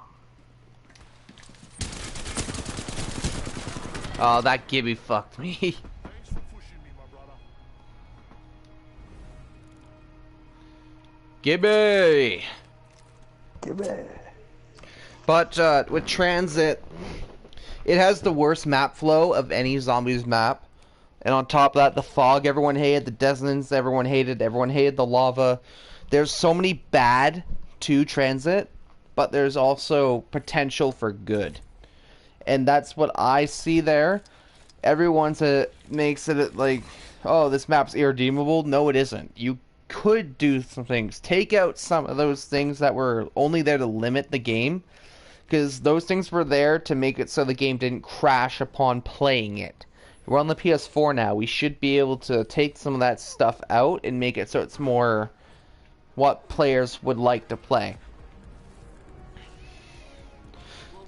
Oh, that Gibby fucked me. Thanks for pushing me, my brother. Gibby! Give it. But with Transit, it has the worst map flow of any zombies map. And on top of that, the fog everyone hated, the dissonance everyone hated the lava. There's so many bad to Transit, but there's also potential for good. And that's what I see there. Everyone makes it like, oh, this map's irredeemable. No, it isn't. You could do some things. Take out some of those things that were only there to limit the game. Because those things were there to make it so the game didn't crash upon playing it. We're on the PS4 now. We should be able to take some of that stuff out and make it so it's more what players would like to play.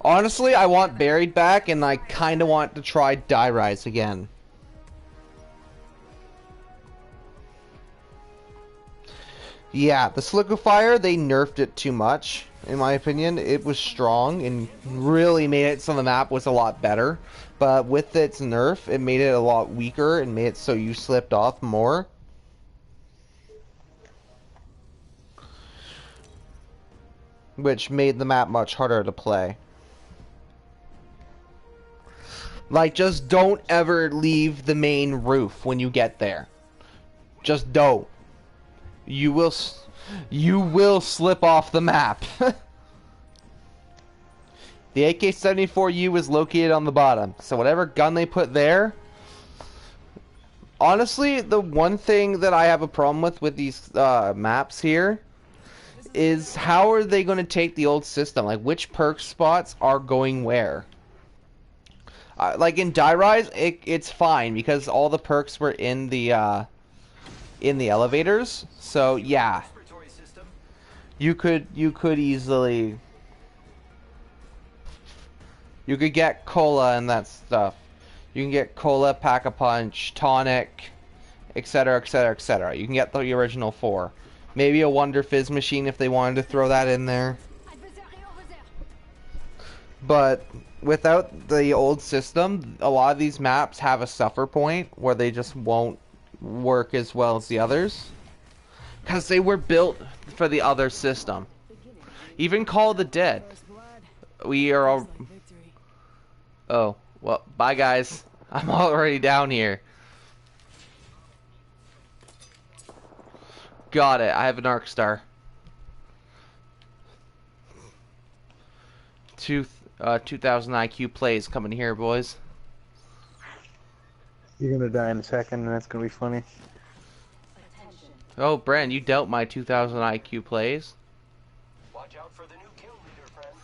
Honestly, I want Buried back, and I kind of want to try Die Rise again. Yeah, the Solidifier, they nerfed it too much, in my opinion. It was strong and really made it so the map was a lot better. But with its nerf, it made it a lot weaker and made it so you slipped off more. Which made the map much harder to play. Like, just don't ever leave the main roof when you get there. Just don't. You will slip off the map. The AK-74U is located on the bottom, so whatever gun they put there... Honestly, the one thing that I have a problem with these maps here is how are they going to take the old system? Like, which perk spots are going where? Like in Die Rise, it's fine because all the perks were in the elevators. So yeah, Respiratory system. you could easily get cola and that stuff. You can get cola, pack a punch, tonic, etc., etc., etc. You can get the original 4. Maybe a Wonder Fizz machine if they wanted to throw that in there. Adversary over there. But without the old system, a lot of these maps have a suffer point where they just won't work as well as the others. Because they were built for the other system. Even Call of the Dead. First blood. We are all... Feels like victory. Oh, well, bye guys. I'm already down here. Got it. I have an arc star. 2000 IQ plays coming here, boys. You're gonna die in a second, and that's gonna be funny. Oh, Bren, you dealt my 2000 IQ plays. Watch out for the new guild leader, friend.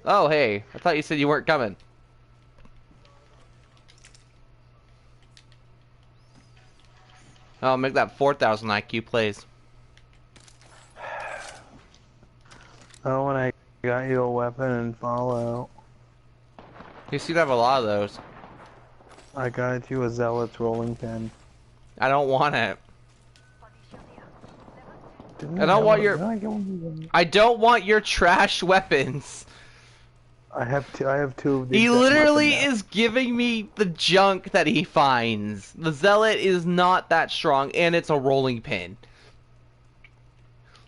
Oh, hey. I thought you said you weren't coming. Oh, make that 4000 IQ plays. Oh, when I got you a weapon and Fallout, You seem to have a lot of those. I got you a Zealot's rolling pin. I don't want it. Didn't I don't want get your- one of them? I don't want your trash weapons. I have two. I have two of these. He literally is giving me the junk that he finds. The Zealot is not that strong, and it's a rolling pin.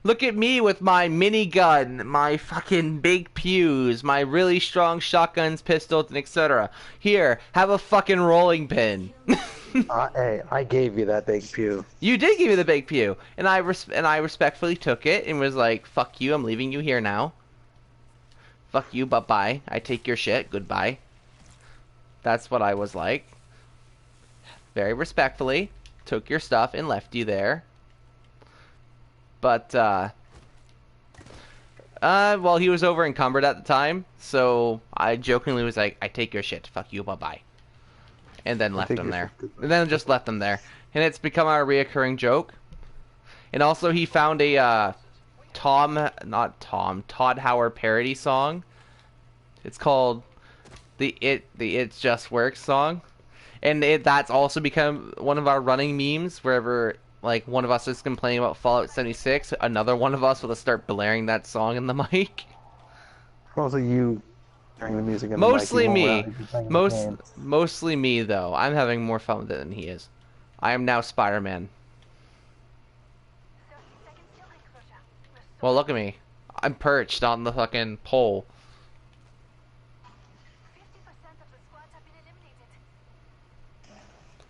Look at me with my minigun, my fucking big pews, my really strong shotguns, pistols, and etc. Here, have a fucking rolling pin. Hey, I gave you that big pew. You did give me the big pew, and I respectfully took it and was like, "Fuck you, I'm leaving you here now. Fuck you, bye-bye. I take your shit, goodbye." That's what I was like. Very respectfully, took your stuff and left you there. But, well, he was over encumbered at the time, so I jokingly was like, "I take your shit, fuck you, bye-bye." And then left him there. And then just left him there. And it's become our reoccurring joke. And also he found a, Todd Howard parody song. It's called the It's Just Works song. And that's also become one of our running memes wherever like one of us is complaining about Fallout 76, another one of us will start blaring that song in the mic. Also, you hearing the music in Mostly the mic, you me. won't realize you're playing the game. Mostly me though. I'm having more fun with it than he is. I am now Spider-Man. Well, look at me. I'm perched on the fucking pole. 50% of the squads have been eliminated.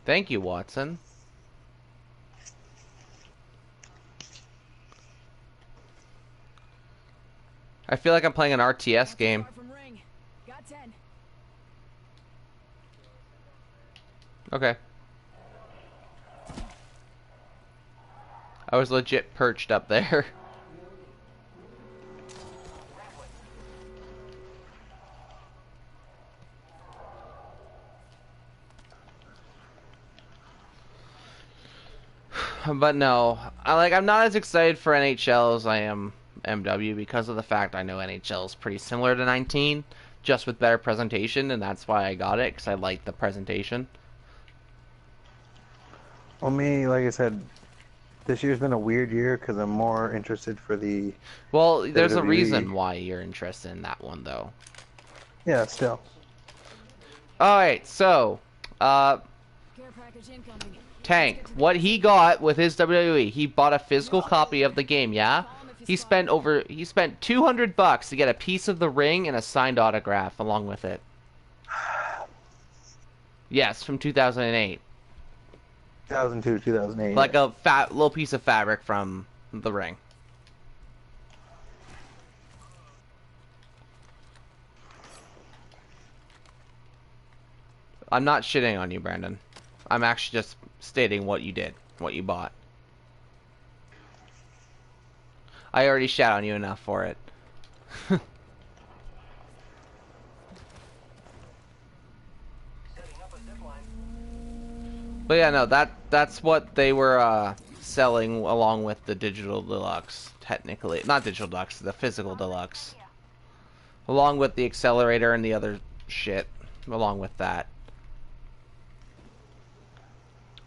Thank you, Watson. I feel like I'm playing an RTS game. Far from ring. Got 10. Okay. I was legit perched up there. But no, I'm not as excited for NHL as I am MW because of the fact I know NHL is pretty similar to 19, just with better presentation, and that's why I got it, because I like the presentation. Well, me, like I said, this year's been a weird year because I'm more interested for the... Well, there's a WWE. reason why you're interested in that one, though. Yeah, still. Alright, so, Care package incoming. Tank, what he got with his WWE, he bought a physical copy of the game, yeah? He spent $200 to get a piece of the ring and a signed autograph along with it. Yes, from 2008. 2002, 2008. Like a little piece of fabric from the ring. I'm not shitting on you, Brandon. I'm actually just stating what you did, what you bought. I already shat on you enough for it. But yeah, no, that's what they were selling along with the digital deluxe. Technically, not digital deluxe, the physical deluxe, along with the accelerator and the other shit. Along with that,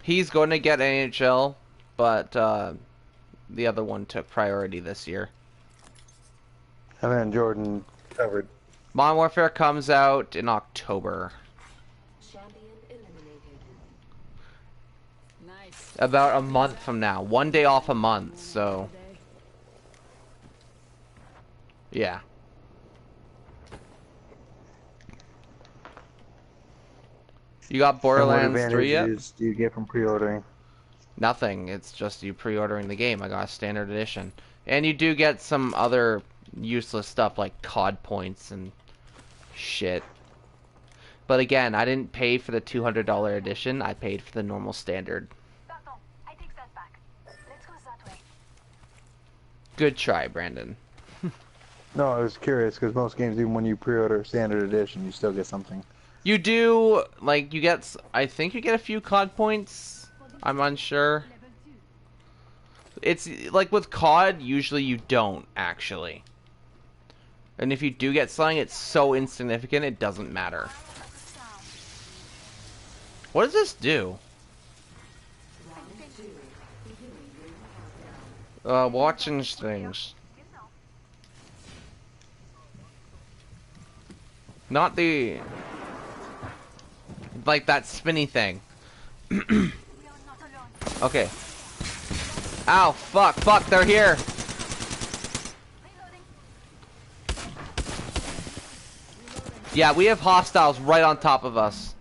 he's going to get NHL, but the other one took priority this year. And then Jordan covered. Modern Warfare comes out in October. Champion eliminated. Nice. About a month from now. One day off a month, so... yeah. You got Borderlands 3 yet? What advantages do you get from pre-ordering? Nothing. It's just you pre-ordering the game. I got a standard edition. And you do get some other useless stuff like COD points and shit. But again, I didn't pay for the $200 edition. I paid for the normal standard. Pardon, I take that back. Let's go that way. Good try, Brandon. No, I was curious because most games, even when you pre-order standard edition, you still get something. You do, like, you get, I think you get a few COD points. I'm unsure. It's, like, with COD, usually you don't, actually. And if you do get something, it's so insignificant, it doesn't matter. What does this do? Watching things. Not the... like that spinny thing. Okay. Ow, fuck, they're here. Yeah, we have hostiles right on top of us.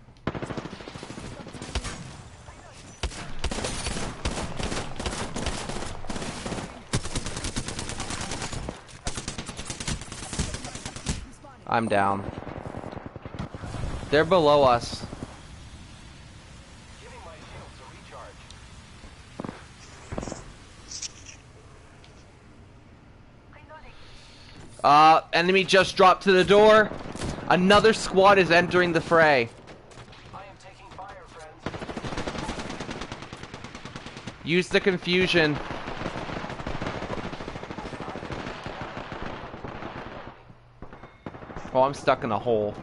I'm down. They're below us. Giving my shields a recharge. Reloading. Enemy just dropped to the door. Another squad is entering the fray. I am taking fire, friends. Use the confusion. Oh, I'm stuck in a hole.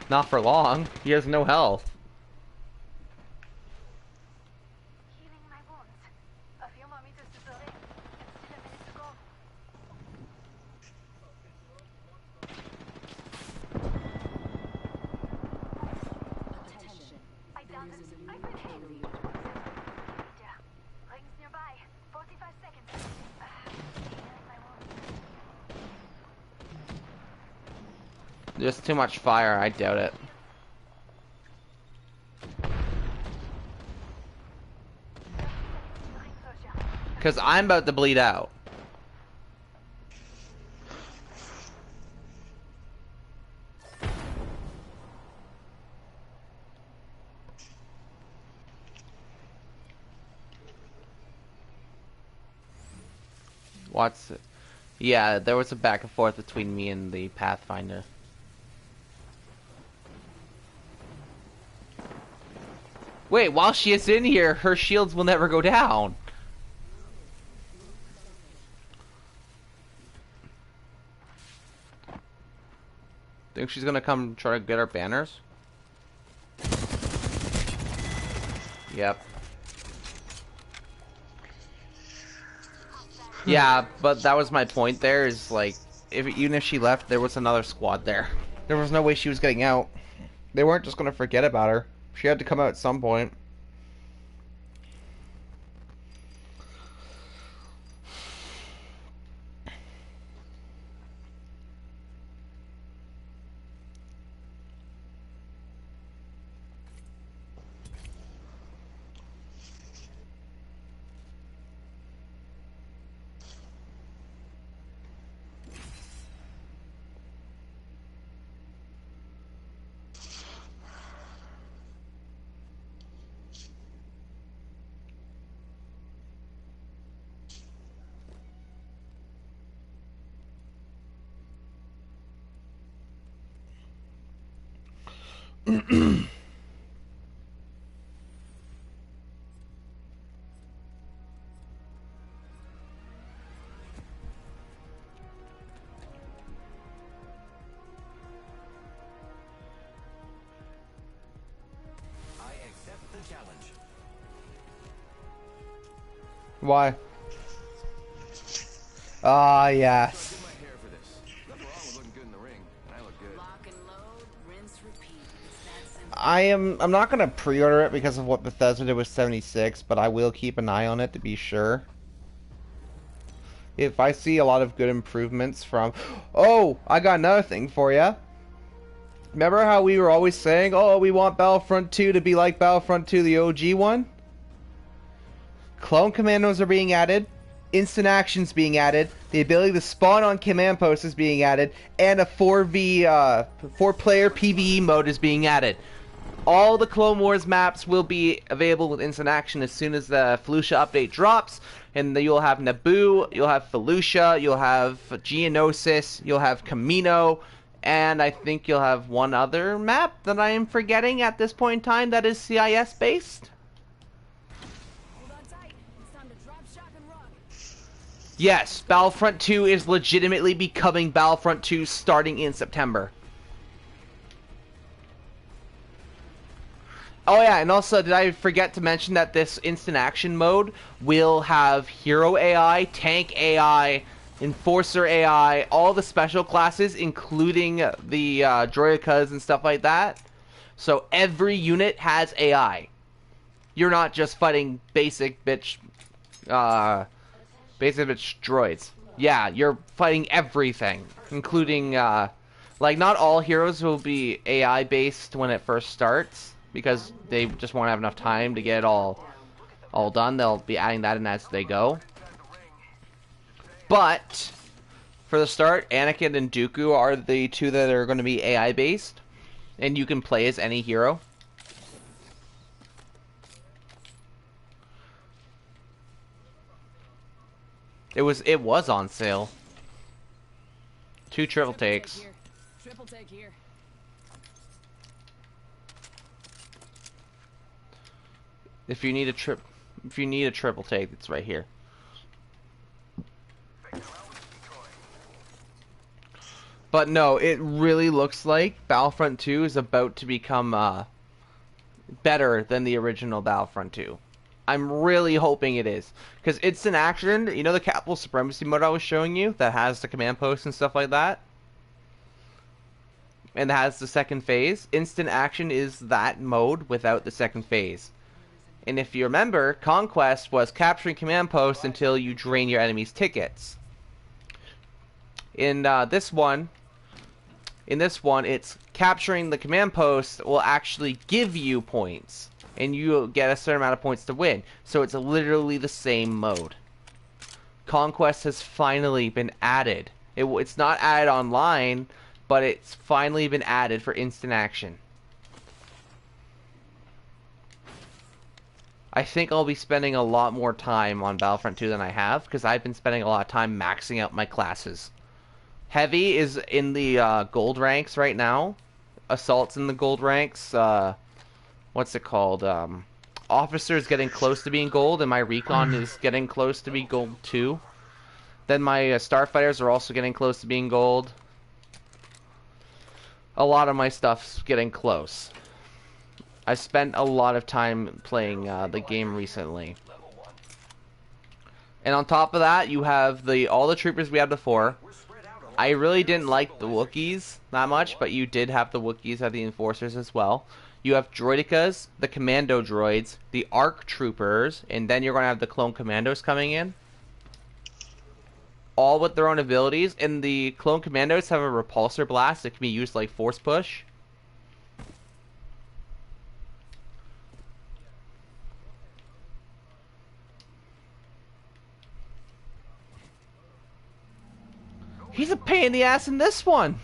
Not for long. He has no health. Healing my wounds. A few more meters to the ring, and still a minute to go. Attention. I downed it. I've been hit. Yeah. Rings nearby. 45 seconds. Healing my wounds. There's too much fire. I doubt it. Ring closure. Because I'm about to bleed out. What's it? Yeah, there was a back and forth between me and the Pathfinder. Wait, while she is in here, her shields will never go down. Think she's gonna come try to get our banners? Yep. Yeah, but that was my point there, is like, even if she left, there was another squad there. There was no way she was getting out. They weren't just gonna forget about her. She had to come out at some point. I accept the challenge. Why? Ah, yes. Did my hair for this. Nothing wrong with looking good in the ring, and I look good. Lock and load, rinse, repeat. It's that simple. I'm not gonna pre-order it because of what Bethesda did with 76, but I will keep an eye on it to be sure. If I see a lot of good improvements from... Oh, I got another thing for you. Remember how we were always saying, oh, we want Battlefront 2 to be like Battlefront 2, the OG one? Clone commandos are being added, instant actions being added, the ability to spawn on command posts is being added, and a 4-player PvE mode is being added. All the Clone Wars maps will be available with instant action as soon as the Felucia update drops, and you'll have Naboo, you'll have Felucia, you'll have Geonosis, you'll have Camino, and I think you'll have one other map that I am forgetting at this point in time that is CIS based. Hold on tight. It's time to drop, shock, and run. Yes, Battlefront 2 is legitimately becoming Battlefront 2 starting in September. Oh yeah, and also did I forget to mention that this instant action mode will have hero AI, tank AI, enforcer AI, all the special classes including the droidekas and stuff like that. So every unit has AI. You're not just fighting basic bitch droids. Yeah, you're fighting everything, including like not all heroes will be AI based when it first starts, because they just won't have enough time to get it all done. They'll be adding that in as they go. But for the start, Anakin and Dooku are the two that are going to be AI based, and you can play as any hero. It was on sale. 2 triple takes. Here. Triple take here. If you need a triple take, it's right here. But no, it really looks like Battlefront 2 is about to become better than the original Battlefront 2. I'm really hoping it is, because instant action, you know the capital supremacy mode I was showing you that has the command posts and stuff like that, and has the second phase. Instant action is that mode without the second phase. And if you remember, Conquest was capturing command posts until you drain your enemy's tickets. In this one, it's capturing the command post will actually give you points, and you get a certain amount of points to win. So it's literally the same mode. Conquest has finally been added. It's not added online, but it's finally been added for instant action. I think I'll be spending a lot more time on Battlefront 2 than I have, because I've been spending a lot of time maxing out my classes. Heavy is in the gold ranks right now. Assault's in the gold ranks. What's it called? Officer's getting close to being gold, and my Recon is getting close to be gold too. Then my Starfighters are also getting close to being gold. A lot of my stuff's getting close. I've spent a lot of time playing the game recently. And on top of that, you have all the troopers we had before. I really didn't like the Wookiees that much, but you did have the Wookiees as the enforcers as well. You have droidekas, the commando droids, the ARC troopers, and then you're going to have the clone commandos coming in. All with their own abilities, and the clone commandos have a repulsor blast that can be used like force push. He's a pain in the ass in this one.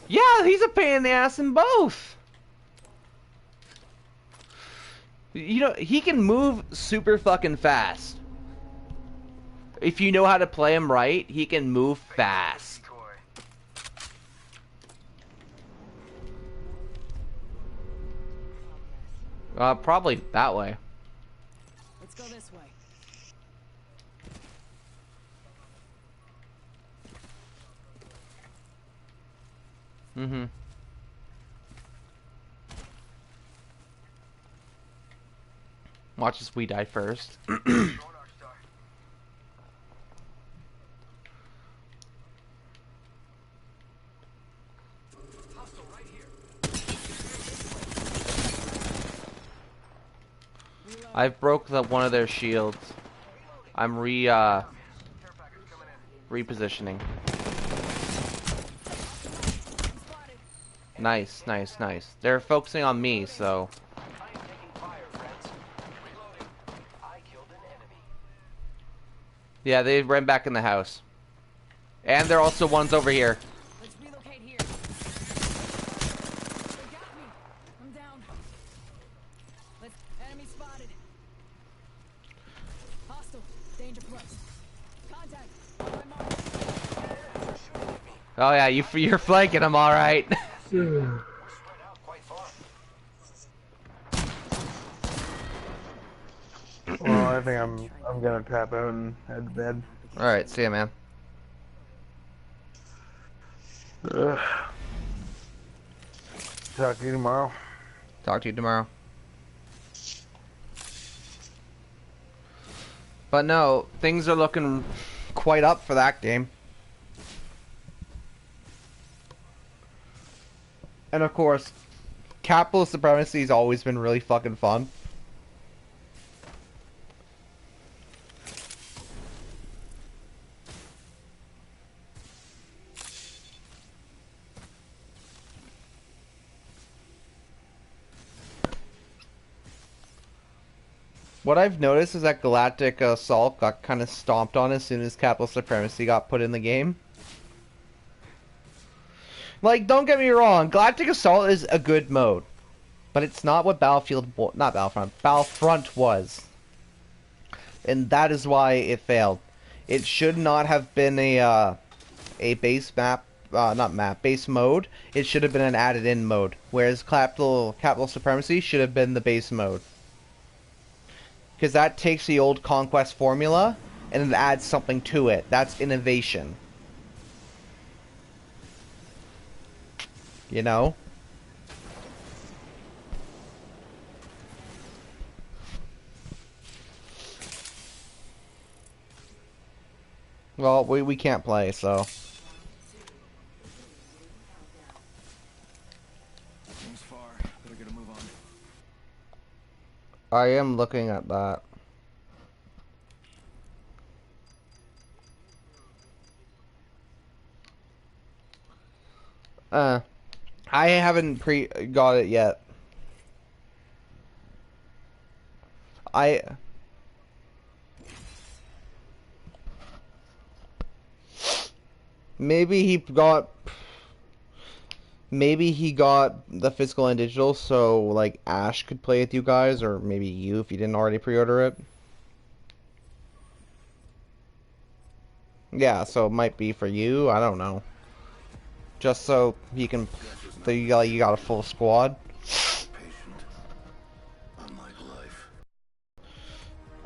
Yeah, he's a pain in the ass in both. You know, he can move super fucking fast. If you know how to play him right, he can move fast. Probably that way. Let's go this way. Mm-hmm. Watch as we die first. I've broke one of their shields. I'm repositioning. Nice, nice, nice. They're focusing on me, so. Yeah, they ran back in the house. And there are also ones over here. Let's relocate here. They got me. I'm down. Enemy spotted. Hostile. Danger close. Contact. On my mark. Oh yeah, you're flanking them, all right. Well, I think I'm gonna tap out and head to bed. All right, see ya, man. Ugh. Talk to you tomorrow. Talk to you tomorrow. But no, things are looking quite up for that game. And of course, capital supremacy has always been really fucking fun. What I've noticed is that Galactic Assault got kind of stomped on as soon as Capital Supremacy got put in the game. Like, don't get me wrong, Galactic Assault is a good mode, but it's not what Battlefront was. And that is why it failed. It should not have been a base map, base mode. It should have been an added-in mode, whereas Capital Supremacy should have been the base mode. Because that takes the old Conquest formula and it adds something to it. That's innovation. You know? Well, we can't play, so. Seems far. Better get a move on. I am looking at that. I haven't got it yet. Maybe he got the physical and digital so like Ash could play with you guys, or maybe you if you didn't already pre-order it. Yeah, so it might be for you, I don't know. Just so you can you got a full squad.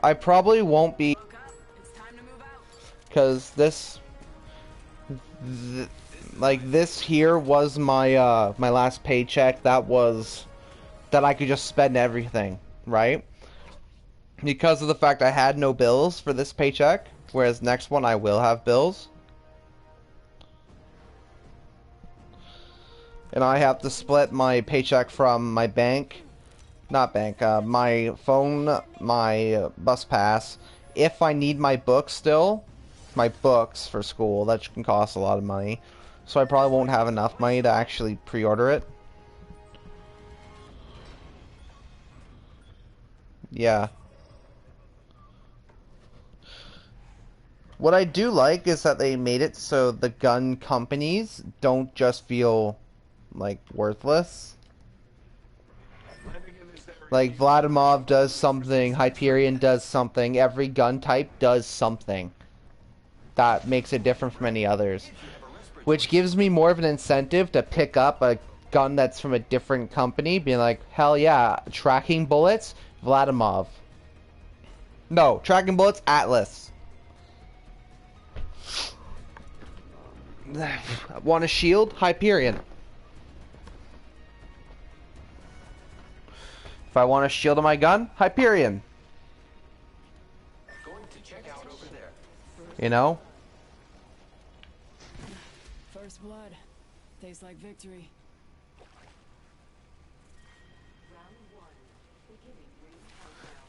I probably won't be, because this here was my my last paycheck that I could just spend everything, right? Because of the fact I had no bills for this paycheck, whereas next one I will have bills. And I have to split my paycheck from my my phone, my bus pass. If I need my books still, my books for school, that can cost a lot of money. So I probably won't have enough money to actually pre-order it. Yeah. What I do like is that they made it so the gun companies don't just feel like worthless. Like Vladimir does something, Hyperion does something, every gun type does something that makes it different from any others, which gives me more of an incentive to pick up a gun that's from a different company, being like, hell yeah, tracking bullets, Vladimov. No, tracking bullets, Atlas. Want a shield? Hyperion. If I want a shield on my gun, Hyperion. Going to check out over there. You know? First blood. Tastes like victory.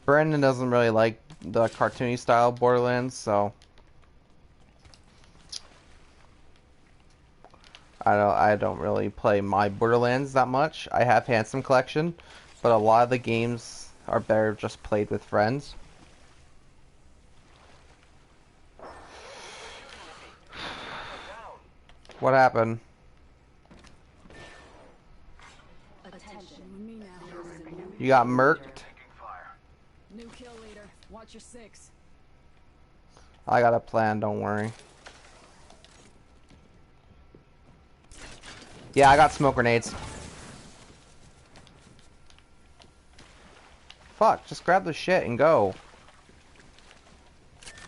Brandon doesn't really like the cartoony style Borderlands, so I don't really play my Borderlands that much. I have Handsome Collection, but a lot of the games are better just played with friends. What happened? Attention. With me now. You got murked? New kill leader. Watch your six. I got a plan, don't worry. Yeah, I got smoke grenades. Fuck, just grab the shit and go.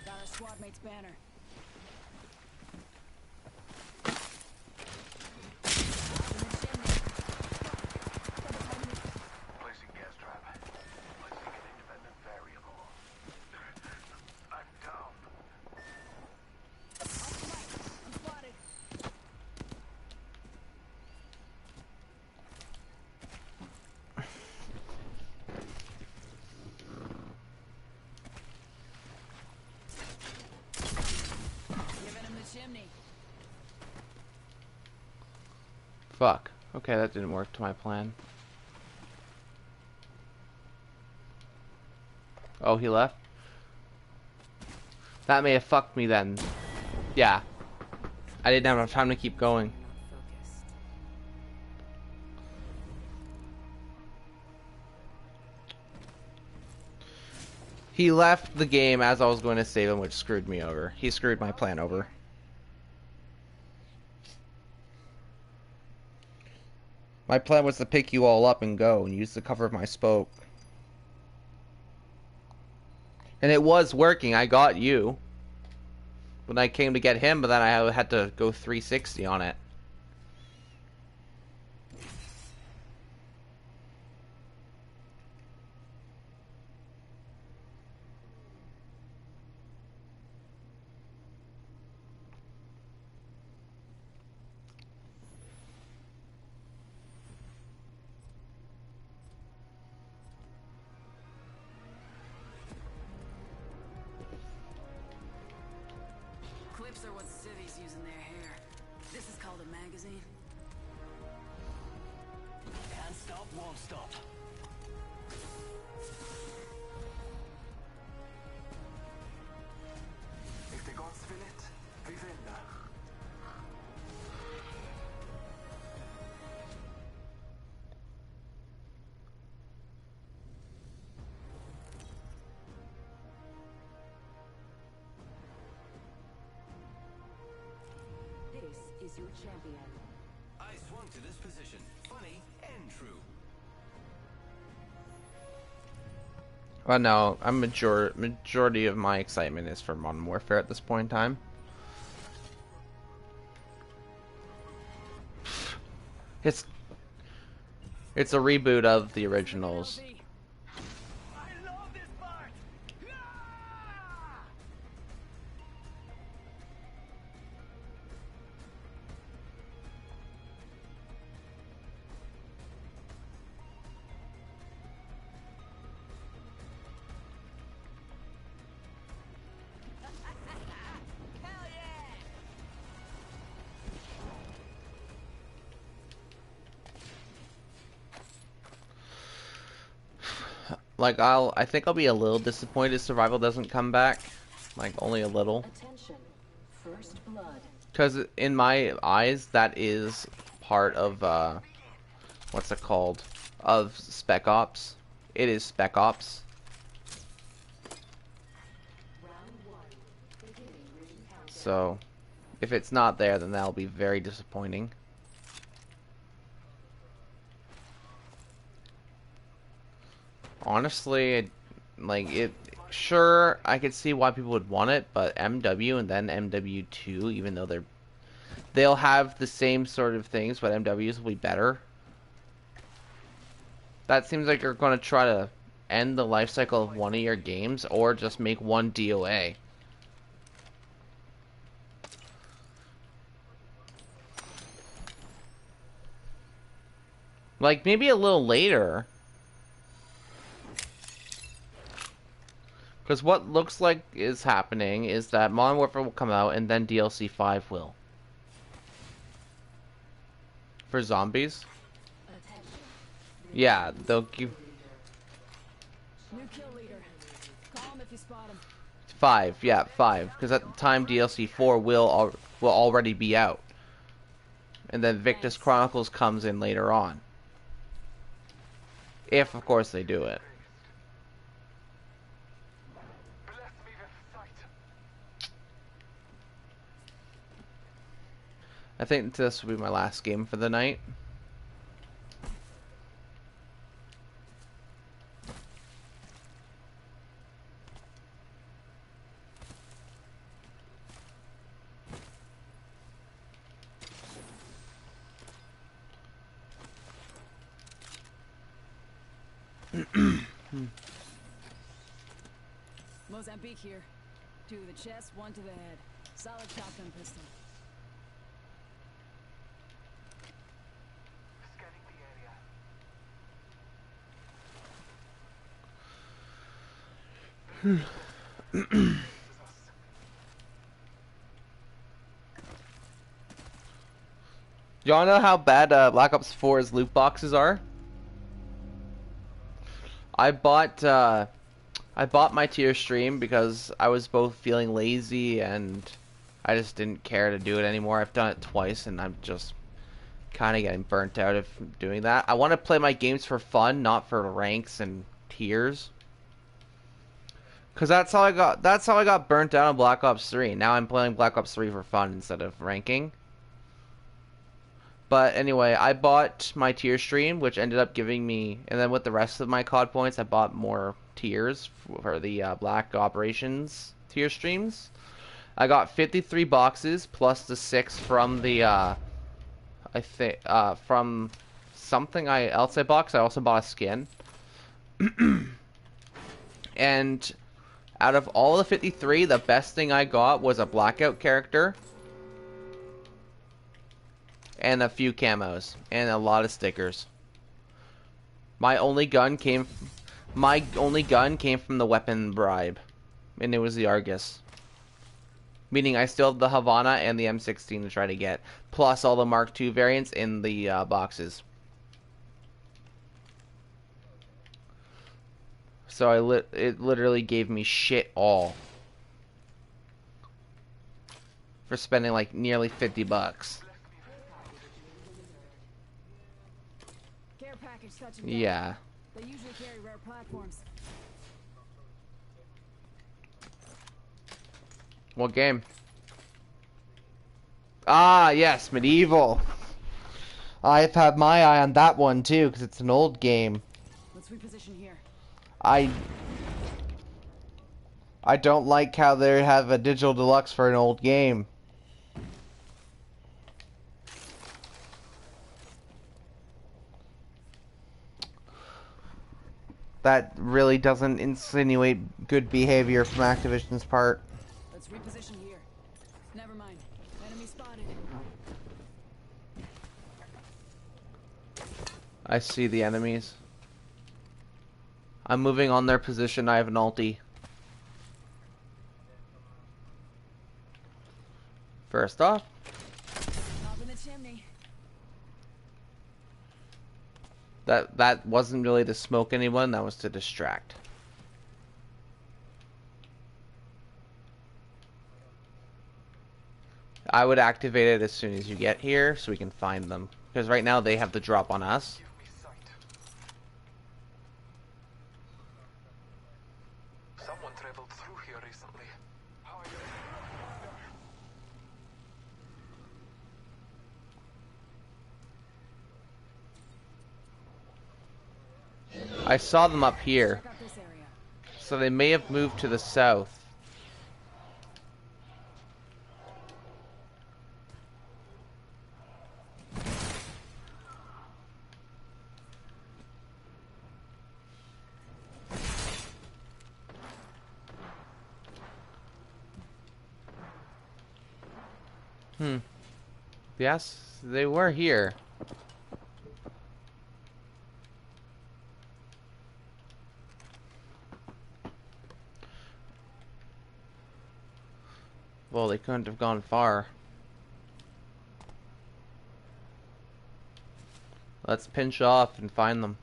Got our squad mate's banner. Placing gas trap. Placing an independent variable. I'm down. I'm spotted. Giving him the chimney. Fuck. Okay, that didn't work to my plan. Oh, he left? That may have fucked me then. Yeah. I didn't have enough time to keep going. Not focused. He left the game as I was going to save him, which screwed me over. He screwed my plan over. My plan was to pick you all up and go and use the cover of my smoke. And it was working. I got you. When I came to get him, but then I had to go 360 on it. Clips are what cities use in their hair. This is called a magazine. Can't stop, won't stop. If the gods will it, we will. This is your champion. I swung to this position. Funny and true. Well, no, majority of my excitement is for Modern Warfare at this point in time. It's a reboot of the originals. I love this part. Like, I think I'll be a little disappointed if Survival doesn't come back. Like, only a little. Attention. First blood. Because in my eyes, that is part of, what's it called? Of Spec Ops. It is Spec Ops. So, if it's not there, then that'll be very disappointing. Honestly, like it. Sure, I could see why people would want it, but MW and then MW2, even though they'll have the same sort of things, but MWs will be better. That seems like you're going to try to end the life cycle of one of your games, or just make one DOA. Like, maybe a little later. Because what looks like is happening is that Modern Warfare will come out, and then DLC 5 will. For zombies. Yeah, they'll give... New kill leader. Call him if you spot him. 5, yeah, 5. Because at the time DLC 4 will already be out. And then Victus Chronicles comes in later on. If, of course, they do it. I think this will be my last game for the night. Mozambique here. 2 to the chest, 1 to the head. Solid shotgun pistol. Scanning the area. Y'all know how bad Black Ops 4's loot boxes are? I bought my tier stream because I was both feeling lazy and I just didn't care to do it anymore. I've done it twice and I'm just kind of getting burnt out of doing that. I want to play my games for fun, not for ranks and tiers. Cause that's how I got burnt out on Black Ops 3. Now I'm playing Black Ops 3 for fun instead of ranking. But anyway, I bought my tier stream, which ended up giving me, and then with the rest of my COD points, I bought more tiers for the Black Operations tier streams. I got 53 boxes plus the 6 from the I think from something else I bought. 'Cause I also bought a skin. And out of all the 53, the best thing I got was a Blackout character. And a few camos. And a lot of stickers. My only gun came from the weapon bribe. And it was the Argus. Meaning I still have the Havana and the M16 to try to get. Plus all the Mark II variants in the boxes. So it literally gave me shit all. For spending like nearly 50 bucks. Care package touch and go. Yeah. They usually carry rare platforms. What game? Ah, yes, Medieval. I've had my eye on that one too, because it's an old game. Let's reposition here. I don't like how they have a digital deluxe for an old game. That really doesn't insinuate good behavior from Activision's part. Let's reposition here. Never mind. Enemy spotted. I see the enemies. I'm moving on their position. I have an ulti. First off. Top in the chimney. That wasn't really to smoke anyone, that was to distract. I would activate it as soon as you get here so we can find them. Because right now they have the drop on us. Give me sight. Someone traveled through here recently. How are you? I saw them up here. Check out this area. So they may have moved to the south. Yes, they were here. Well, they couldn't have gone far. Let's pinch off and find them.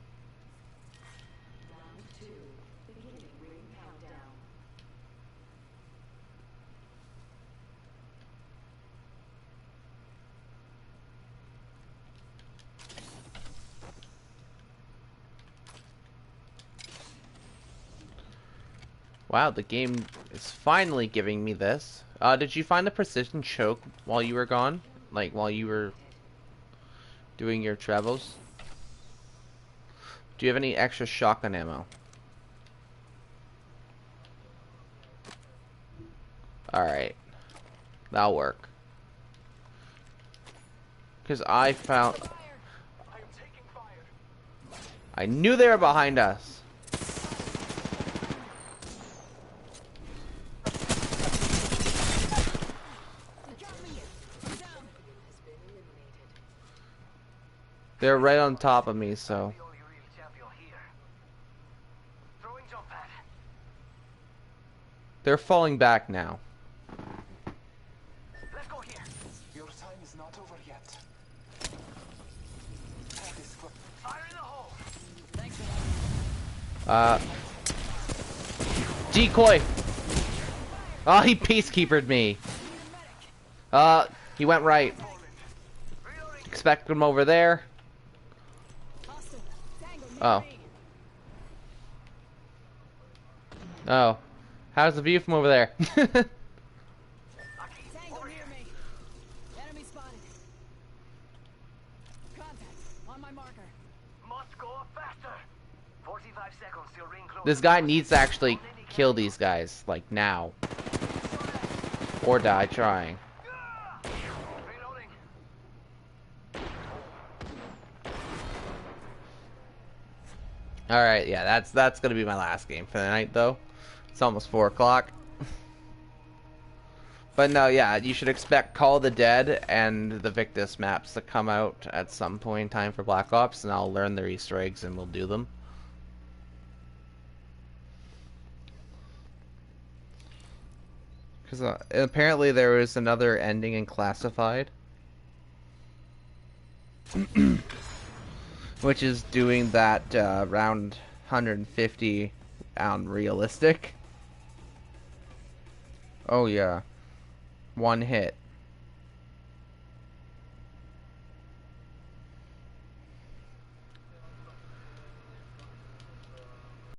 Wow, the game is finally giving me this. Did you find the precision choke while you were gone? Like, while you were doing your travels? Do you have any extra shotgun ammo? Alright. That'll work. Because I found... I knew they were behind us. They're right on top of me, so... They're falling back now. Let's go here. Your time is not over yet. Fire in the hole. Decoy! Oh, he peacekeepered me. He went right. Expect him over there. Oh. Oh. How's the view from over there? Tango near me. Enemy spotted. Contact on my marker. Must go faster. 45 seconds till ring close. This guy needs to actually kill these guys, like now. Or die trying. Reloading. Alright, yeah, that's gonna be my last game for the night, though. It's almost 4 o'clock. But no, yeah, you should expect Call of the Dead and the Victus maps to come out at some point in time for Black Ops, and I'll learn their Easter eggs and we'll do them. Because apparently there was another ending in Classified. Which is doing that round 150 on realistic. Oh yeah. One hit.